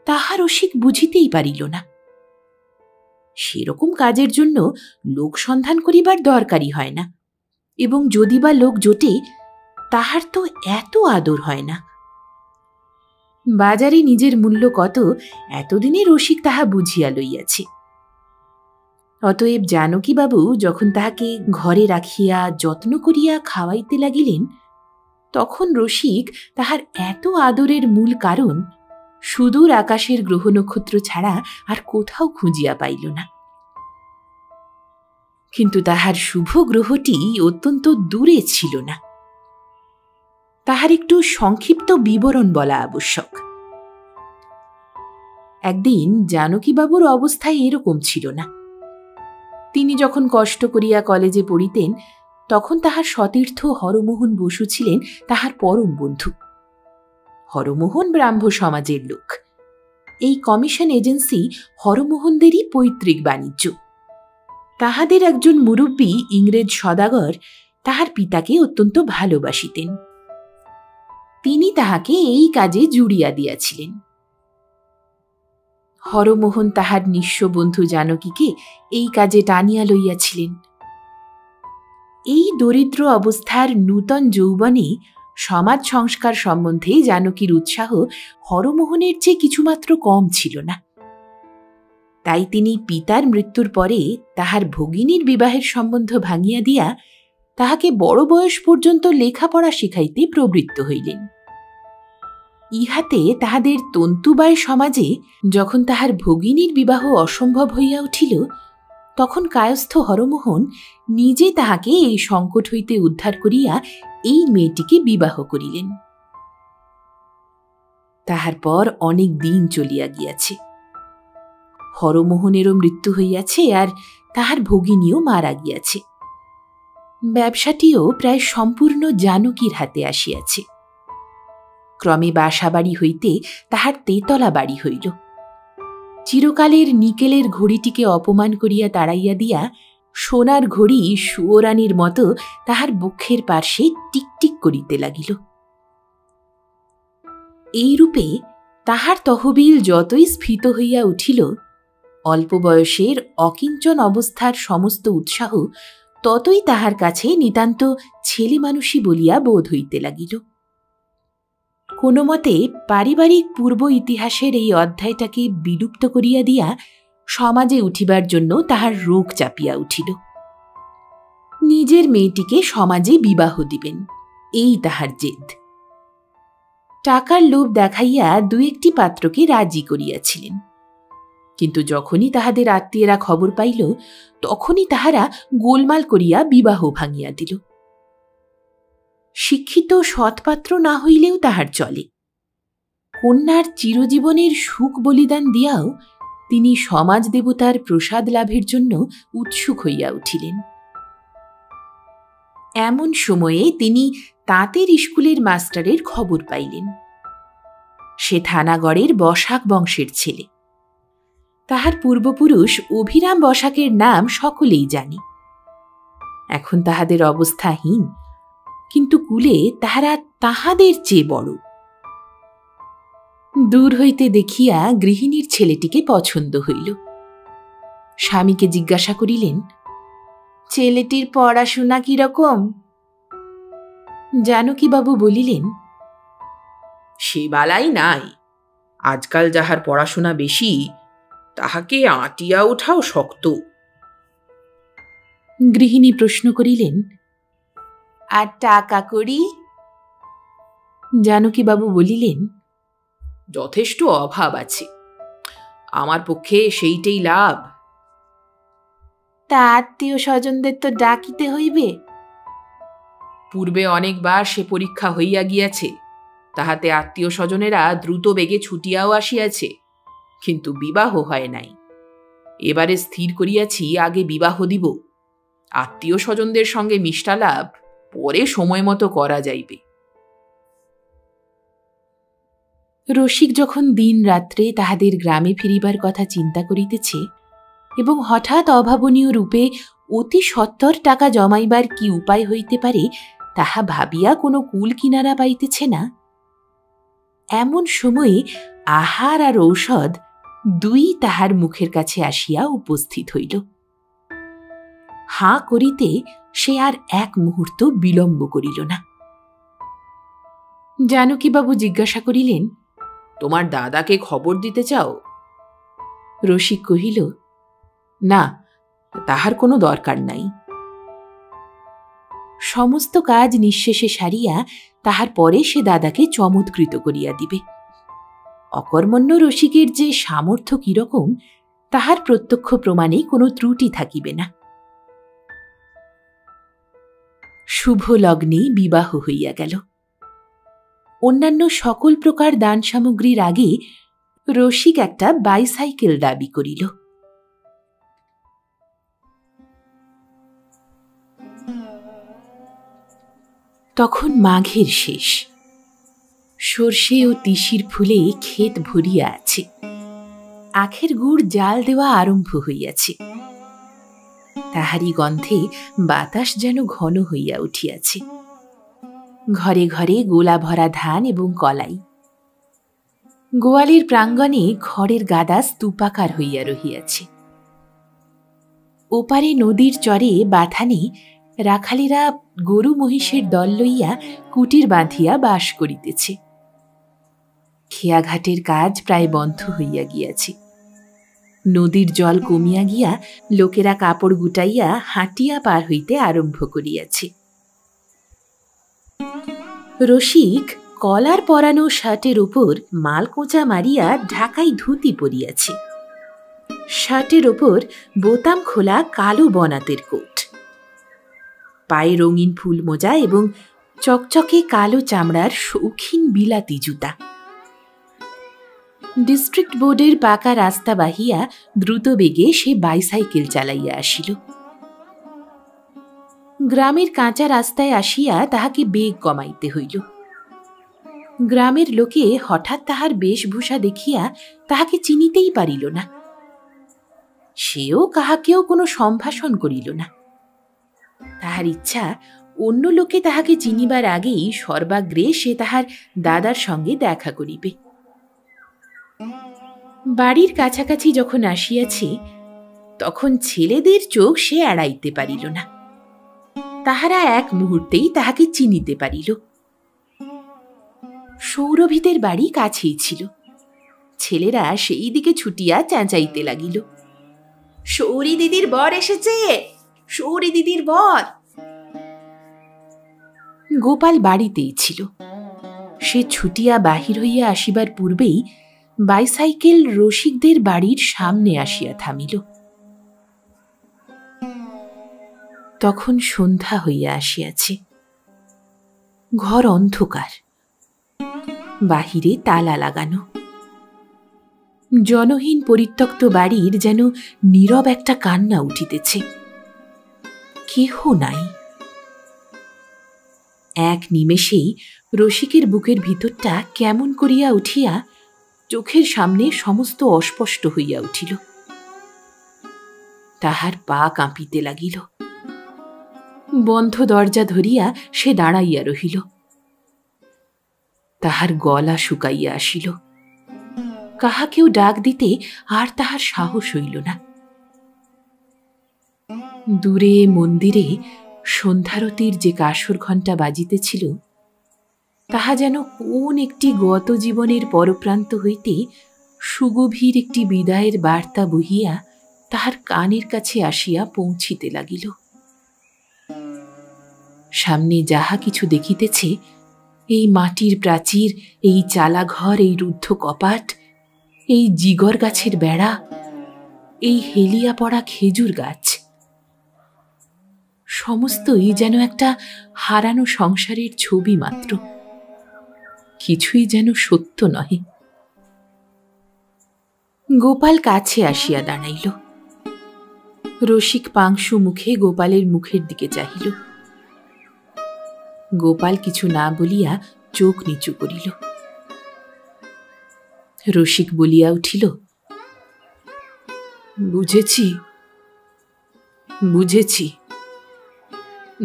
তাহা রসিক বুঝিতেই পারিল না। সেরকম কাজের জন্য লোক সন্ধান করিবার দরকারই হয় না, এবং যদি বা লোক জোটে, তাহার তো এত আদর হয় না। বাজারে নিজের মূল্য কত এতদিনে রসিক তাহা বুঝিয়া লইয়াছে। অতএব জানকীবাবু যখন তাহাকে ঘরে রাখিয়া যত্ন করিয়া খাওয়াইতে লাগিলেন, তখন রসিক তাহার এত আদরের মূল কারণ সুদূর আকাশের গ্রহ নক্ষত্র ছাড়া আর কোথাও খুঁজিয়া পাইল না। কিন্তু তাহার শুভ গ্রহটি অত্যন্ত দূরে ছিল না। তাহার একটু সংক্ষিপ্ত বিবরণ বলা আবশ্যক। একদিন জানকীবাবুর অবস্থায় এরকম ছিল না। তিনি যখন কষ্ট করিয়া কলেজে পড়িতেন, তখন তাহার সতীর্থ হরমোহন বসু ছিলেন তাহার পরম বন্ধু। হরমোহন ব্রাহ্ম সমাজের লোক। এই কমিশন এজেন্সি হরমোহনদেরই পৈতৃক বাণিজ্য। তাহাদের একজন মুরব্বী ইংরেজ সদাগর তাহার পিতাকে অত্যন্ত ভালোবাসিতেন। তিনি তাহাকে এই কাজে জুড়িয়া দিয়াছিলেন। হরমোহন তাহার নিঃস্ব বন্ধু জানকীকে এই কাজে টানিয়া লইয়াছিলেন। এই দরিদ্র অবস্থার নূতন যৌবনে সমাজ সংস্কার সম্বন্ধে জানকীর উৎসাহ হরমোহনের চেয়ে কিছুমাত্র কম ছিল না। তাই তিনি পিতার মৃত্যুর পরে তাহার ভগিনীর বিবাহের সম্বন্ধ ভাঙিয়া দিয়া তাহাকে বড় বয়স পর্যন্ত লেখাপড়া শিখাইতে প্রবৃত্ত হইলেন। ইহাতে তাহাদের তন্তুবায় সমাজে যখন তাহার ভগিনীর বিবাহ অসম্ভব হইয়া উঠিল, তখন কায়স্থ হরমোহন নিজে তাহাকে এই সংকট হইতে উদ্ধার করিয়া এই মেয়েটিকে বিবাহ করিলেন। তাহার পর অনেক দিন চলিয়া গিয়াছে। হরমোহনেরও মৃত্যু হইয়াছে, আর তাহার ভগিনীও মারা গিয়াছে। ব্যবসাটিও প্রায় সম্পূর্ণ জানকীর হাতে আসিয়াছে। ক্রমে বাসাবাড়ি হইতে তাহার তেতলা বাড়ি হইল। চিরকালের নিকেলের ঘড়িটিকে অপমান করিয়া তাড়াইয়া দিয়া সোনার ঘড়ি সুয়োরানীর মতো তাহার বক্ষের পার্শ্বে টিকটিক করিতে লাগিল। এইরূপে তাহার তহবিল যতই স্ফীত হইয়া উঠিল, অল্প বয়সের অকিঞ্চন অবস্থার সমস্ত উৎসাহ ততই তাহার কাছে নিতান্ত ছেলে মানুষই বলিয়া বোধ হইতে লাগিল। কোনো মতে পারিবারিক পূর্ব ইতিহাসের এই অধ্যায়টাকে বিলুপ্ত করিয়া দিয়া সমাজে উঠিবার জন্য তাহার রোগ চাপিয়া উঠিল। নিজের মেয়েটিকে সমাজে বিবাহ দিবেন, এই তাহার জেদ। টাকার লোভ দেখাইয়া দু একটি পাত্রকে রাজি করিয়াছিলেন, কিন্তু যখনই তাহাদের আত্মীয়রা খবর পাইল, তখনই তাহারা গোলমাল করিয়া বিবাহ ভাঙিয়া দিল। শিক্ষিত সৎপাত্র না হইলেও তাহার চলে। কন্যার চিরজীবনের সুখ বলিদান দিয়াও তিনি সমাজ দেবতার প্রসাদ লাভের জন্য উৎসুক হইয়া উঠিলেন। এমন সময়ে তিনি তাঁতের স্কুলের মাস্টারের খবর পাইলেন। সে থানাগড়ের বসাক বংশের ছেলে। তাহার পূর্বপুরুষ অভিরাম বসাকের নাম সকলেই জানি। এখন তাহাদের অবস্থাহীন, কিন্তু কুলে তাহারা তাহাদের চেয়ে বড়। দূর হইতে দেখিয়া গৃহিণীর ছেলেটিকে পছন্দ হইল। স্বামীকে জিজ্ঞাসা করিলেন, ছেলেটির পড়াশোনা কিরকম? জানকীবাবু বলিলেন, সে বালাই নাই। আজকাল যাহার পড়াশোনা বেশি, তাহাকে আঁটিয়া ওঠাও শক্ত। গৃহিণী প্রশ্ন করিলেন, আর টাকা করি? জানকীবাবু বলিলেন, যথেষ্ট অভাব আছে, আমার পক্ষে সেইটাই লাভ। তা আত্মীয় স্বজনদের তো ডাকিতে হইবে। পূর্বে অনেকবার সে পরীক্ষা হইয়া গিয়াছে, তাহাতে আত্মীয় স্বজনেরা দ্রুত বেগে ছুটিয়াও আসিয়াছে, কিন্তু বিবাহ হয় নাই। এবারে স্থির করিয়াছি আগে বিবাহ দিব। আত্মীয় স্বজনদের সঙ্গে মিষ্টালাভ পরে সময় মতো করা যাইবে। রসিক যখন দিন রাত্রে তাহাদের গ্রামে ফিরিবার কথা চিন্তা করিতেছে এবং হঠাৎ অভাবনীয় রূপে অতি সত্বর টাকা জমাইবার কি উপায় হইতে পারে তাহা ভাবিয়া কোনো কুল কিনারা পাইতেছে না, এমন সময়ে আহার আর ঔষধ দুই তাহার মুখের কাছে আসিয়া উপস্থিত হইল। হাঁ করিতে সে আর এক মুহূর্ত বিলম্ব করিল না। জানকীবাবু জিজ্ঞাসা করিলেন, তোমার দাদাকে খবর দিতে চাও? রসিক কহিল, না, তাহার কোনো দরকার নাই। সমস্ত কাজ নিঃশেষে সারিয়া তাহার পরে সে দাদাকে চমৎকৃত করিয়া দিবে। অকর্মণ্য রসিকের যে সামর্থ্য কিরকম তাহার প্রত্যক্ষ প্রমাণে কোনো ত্রুটি থাকিবে না। শুভ লগ্নে বিবাহ হইয়া গেল। অন্যান্য সকল প্রকার দান সামগ্রীর আগে রসিক একটা বাইসাইকেল দাবি করিল। তখন মাঘের শেষ। সর্ষে ও তিসির ফুলে ক্ষেত ভরিয়া আছে। আখের গুড় জাল দেওয়া আরম্ভ হইয়াছে। তাহারি গন্ধে বাতাস যেন ঘন হইয়া উঠিয়াছে। ঘরে ঘরে গোলা ভরা ধান এবং কলাই। গোয়ালের প্রাঙ্গণে খড়ের গাদা স্তূপাকার হইয়া রহিয়াছে। ওপারে নদীর চরে বাথানে রাখালেরা গরু মহিষের দল লইয়া কুটির বাঁধিয়া বাস করিতেছে। খেয়াঘাটের কাজ প্রায় বন্ধ হইয়া গিয়াছে। নদীর জল কমিয়া গিয়া লোকেরা কাপড় গুটাইয়া হাঁটিয়া পার হইতে আরম্ভ করিয়াছে। রসিক কলার পরানো শার্টের উপর মালকোঁচা মারিয়া ঢাকাই ধুতি পরিয়াছে। শার্টের ওপর বোতাম খোলা কালো বনাতের কোট, পায়ে রঙিন ফুল মোজা এবং চকচকে কালো চামড়ার শৌখিন বিলাতি জুতা। ডিস্ট্রিক্ট বোর্ডের পাকা রাস্তা বাহিয়া দ্রুত বেগে সে বাইসাইকেল চালাইয়া আসিল। গ্রামের কাঁচা রাস্তায় আসিয়া তাহাকে বেগ কমাইতে হইল। গ্রামের লোকে হঠাৎ তাহার বেশভূষা দেখিয়া তাহাকে চিনিতেই পারিল না। সেও কাহাকেও কোনো সম্ভাষণ করিল না। তাহার ইচ্ছা অন্য লোকে তাহাকে চিনিবার আগেই সর্বাগ্রে সে তাহার দাদার সঙ্গে দেখা করিবে। বাড়ির কাছাকাছি যখন আসিয়াছে তখন ছেলেদের চোখ সে এড়াইতে পারিল না। তাহারা এক মুহূর্তেই তাহাকে চিনিতে পারিল। সৌরভীদের বাড়ি কাছেই ছিল। ছেলেরা সেই দিকে ছুটিয়া চেঁচাইতে লাগিল, সৌরি দিদির বর এসেছে, সৌরি দিদির বর। গোপাল বাড়িতেই ছিল। সে ছুটিয়া বাহির হইয়া আসিবার পূর্বেই বাইসাইকেল রসিকদের বাড়ির সামনে আসিয়া থামিল। তখন সন্ধ্যা হইয়া আসিয়াছে। ঘর অন্ধকার, বাহিরে তালা লাগানো। জনহীন পরিত্যক্ত বাড়ির যেন নীরব একটা কান্না উঠিতেছে। কেহ নাই। এক নিমেষেই রসিকের বুকের ভিতরটা কেমন করিয়া উঠিয়া চোখের সামনে সমস্ত অস্পষ্ট হইয়া উঠিল। তাহার পা কাঁপিতে লাগিল। বন্ধ দরজা ধরিয়া সে দাঁড়াইয়া রহিল। তাহার গলা শুকাইয়া আসিল। কাহাকেও ডাক দিতে আর তাহার সাহস হইল না। দূরে মন্দিরে সন্ধ্যারতির যে কাসর ঘণ্টা বাজিতেছিল তাহা যেন কোন একটি গত জীবনের পরপ্রান্ত হইতে সুগভীর একটি বিদায়ের বার্তা বহিয়া তাহার কানের কাছে আসিয়া পৌঁছিতে লাগিল। সামনে যাহা কিছু দেখিতেছে, এই মাটির প্রাচীর, এই চালাঘর, এই রুদ্ধ কপাট, এই জিগর গাছের বেড়া, এই হেলিয়া পড়া খেজুর গাছ, সমস্তই যেন একটা হারানো সংসারের ছবি মাত্র। কিছুই যেন সত্য নহে। গোপাল কাছে আসিয়া দাঁড়াইল। রসিক পাংশু মুখে গোপালের মুখের দিকে চাহিল। গোপাল কিছু না বলিয়া চোখ নিচু করিল। রসিক বলিয়া উঠিল, বুঝেছি, বুঝেছি,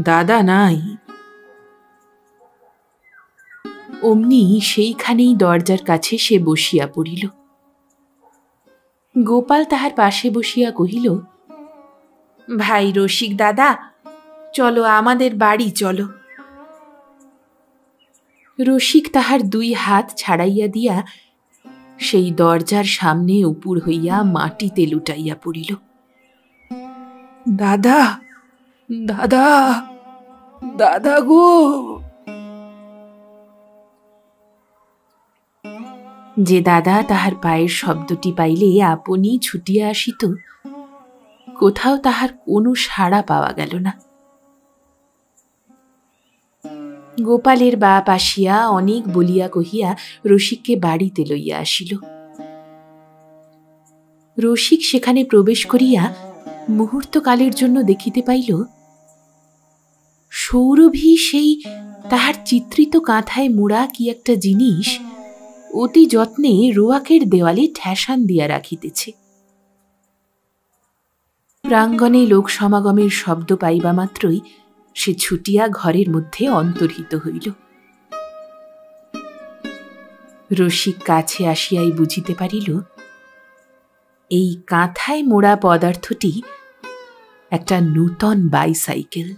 দাদা নাই। অমনি সেইখানেই দরজার কাছে সে বসিয়া পড়িল। গোপাল তাহার পাশে বসিয়া কহিল, ভাই রসিক দাদা, চলো আমাদের বাড়ি চলো। রসিক তাহার দুই হাত ছাড়াইয়া দিয়া সেই দরজার সামনে উপুর হইয়া মাটিতে লুটাইয়া পড়িল। দাদা, দাদা, দাদা গো। যে দাদা তাহার পায়ের শব্দটি পাইলে আপনি ছুটিয়া আসিত, কোথাও তাহার কোনো সাড়া পাওয়া গেল না। গোপালের বাপ আসিয়া অনেক বলিয়া কহিয়া রসিককে বাড়িতে লইয়া আসিল। রসিক সেখানে প্রবেশ করিয়া মুহূর্তকালের জন্য দেখিতে পাইল সৌরভী সেই তাহার চিত্রিত কাঁথায় মোড়া কি একটা জিনিস অতি যত্নে রোয়াকের দেওয়ালে ঠেসান দিয়া রাখিতেছে। প্রাঙ্গণে লোক সমাগমের শব্দ পাইবা মাত্রই সে ছুটিয়া ঘরের মধ্যে অন্তর্হিত হইল। রসিক কাছে আসিয়াই বুঝিতে পারিল এই কাঁথায় মোড়া পদার্থটি একটা নূতন বাইসাইকেল।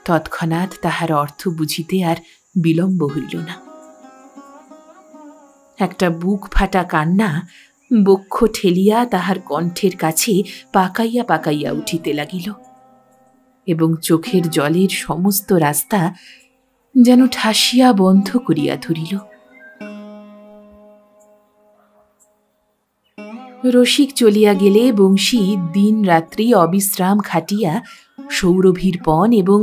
তৎক্ষণাৎ তাহার অর্থ বুঝিতে আর বিলম্ব হইল না। একটা বুক ফাটা কান্না বক্ষ ঠেলিয়া তাহার কণ্ঠের কাছে পাকাইয়া পাকাইয়া উঠিতে লাগিল এবং চোখের জলের সমস্ত রাস্তা যেন ঠাসিয়া বন্ধ করিয়া ধরিল। রসিক চলিয়া গেলে বংশী দিন রাত্রি অবিশ্রাম খাটিয়া সৌরভীর পণ এবং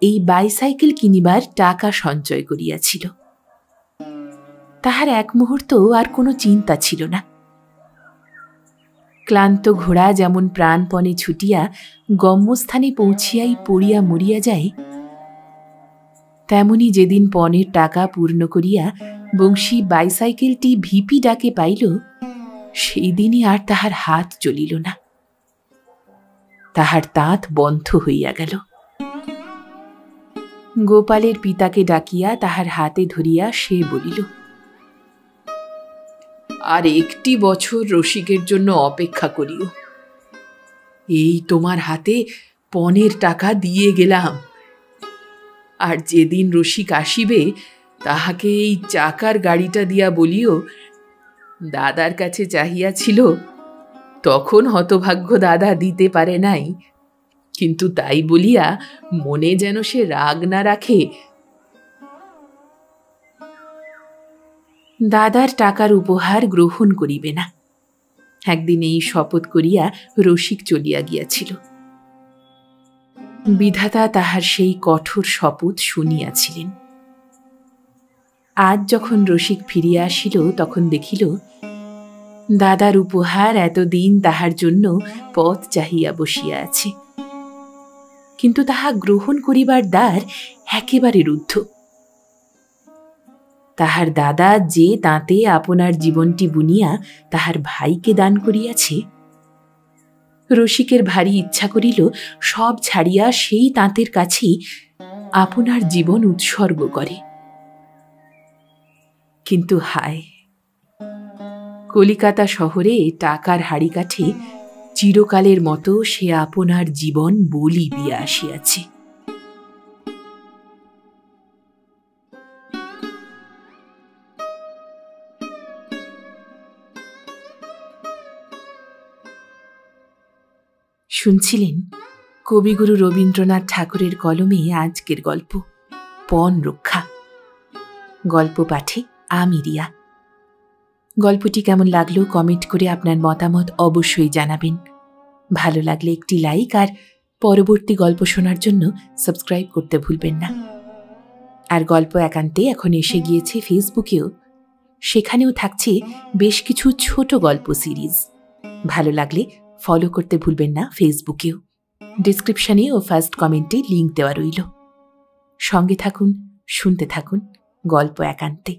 এই বাইসাইকেল কিনিবার টাকা সঞ্চয় করিয়াছিল। তাহার এক মুহূর্ত আর কোনো চিন্তা ছিল না। ক্লান্ত ঘোড়া যেমন প্রাণপণে ছুটিয়া গম্যস্থানে পৌঁছিয়াই পড়িয়া মরিয়া যায়, তেমনি যেদিন পণের টাকা পূর্ণ করিয়া বংশী বাইসাইকেলটি ভিপি ডাকে পাইল, সেই দিনই আর তাহার হাত চলিল না। তাহার দাঁত বন্ধ হইয়া গেল। গোপালের পিতাকে ডাকিয়া তাহার হাতে ধরিয়া সে বলিল, আর একটি বছর রসিকের জন্য অপেক্ষা করিও। এই তোমার হাতে পণের টাকা দিয়ে গেলাম, আর যেদিন রসিক আসিবে তাহাকে এই চাকার গাড়িটা দিয়া বলিও দাদার কাছে চাহিয়াছিল, তখন হতভাগ্য দাদা দিতে পারে নাই, কিন্তু তাই বলিয়া মনে যেন সে রাগ না রাখে। দাদার টাকার উপহার গ্রহণ করিবে না, একদিন এই শপথ করিয়া রসিক চলিয়া গিয়াছিল। বিধাতা তাহার সেই কঠোর শপথ শুনিয়াছিলেন। আজ যখন রসিক ফিরিয়া আসিল তখন দেখিল দাদার উপহার এতদিন তাহার জন্য পথ চাহিয়া বসিয়া আছে, কিন্তু তাহা গ্রহণ করিবার দ্বার একেবারে রুদ্ধ। তাহার দাদা যে তাঁতে আপনার জীবনটি বুনিয়া তাহার ভাইকে দান করিয়াছে, রসিকের ভারী ইচ্ছা করিল সব ছাড়িয়া সেই তাঁতের কাছেই আপনার জীবন উৎসর্গ করে। কিন্তু হায়, কলিকাতা শহরে টাকার হাড়ি কাঠে চিরকালের মতো সে আপনার জীবন বলি দিয়া আসিয়াছে। শুনছিলেন কবিগুরু রবীন্দ্রনাথ ঠাকুরের কলমে আজকের গল্প পণ রক্ষা। গল্প পাঠে আমি রিয়া। গল্পটি কেমন লাগলো কমেন্ট করে আপনার মতামত অবশ্যই জানাবেন। ভালো লাগলে একটি লাইক আর পরবর্তী গল্প শোনার জন্য সাবস্ক্রাইব করতে ভুলবেন না। আর গল্প একান্তে এখন এসে গিয়েছে ফেসবুকেও, সেখানেও থাকছে বেশ কিছু ছোট গল্প সিরিজ। ভালো লাগলে ফলো করতে ভুলবেন না ফেসবুকেও। ডিসক্রিপশনে ও ফার্স্ট কমেন্টে লিংক দেওয়া রইল। সঙ্গে থাকুন, শুনতে থাকুন গল্প একান্তে।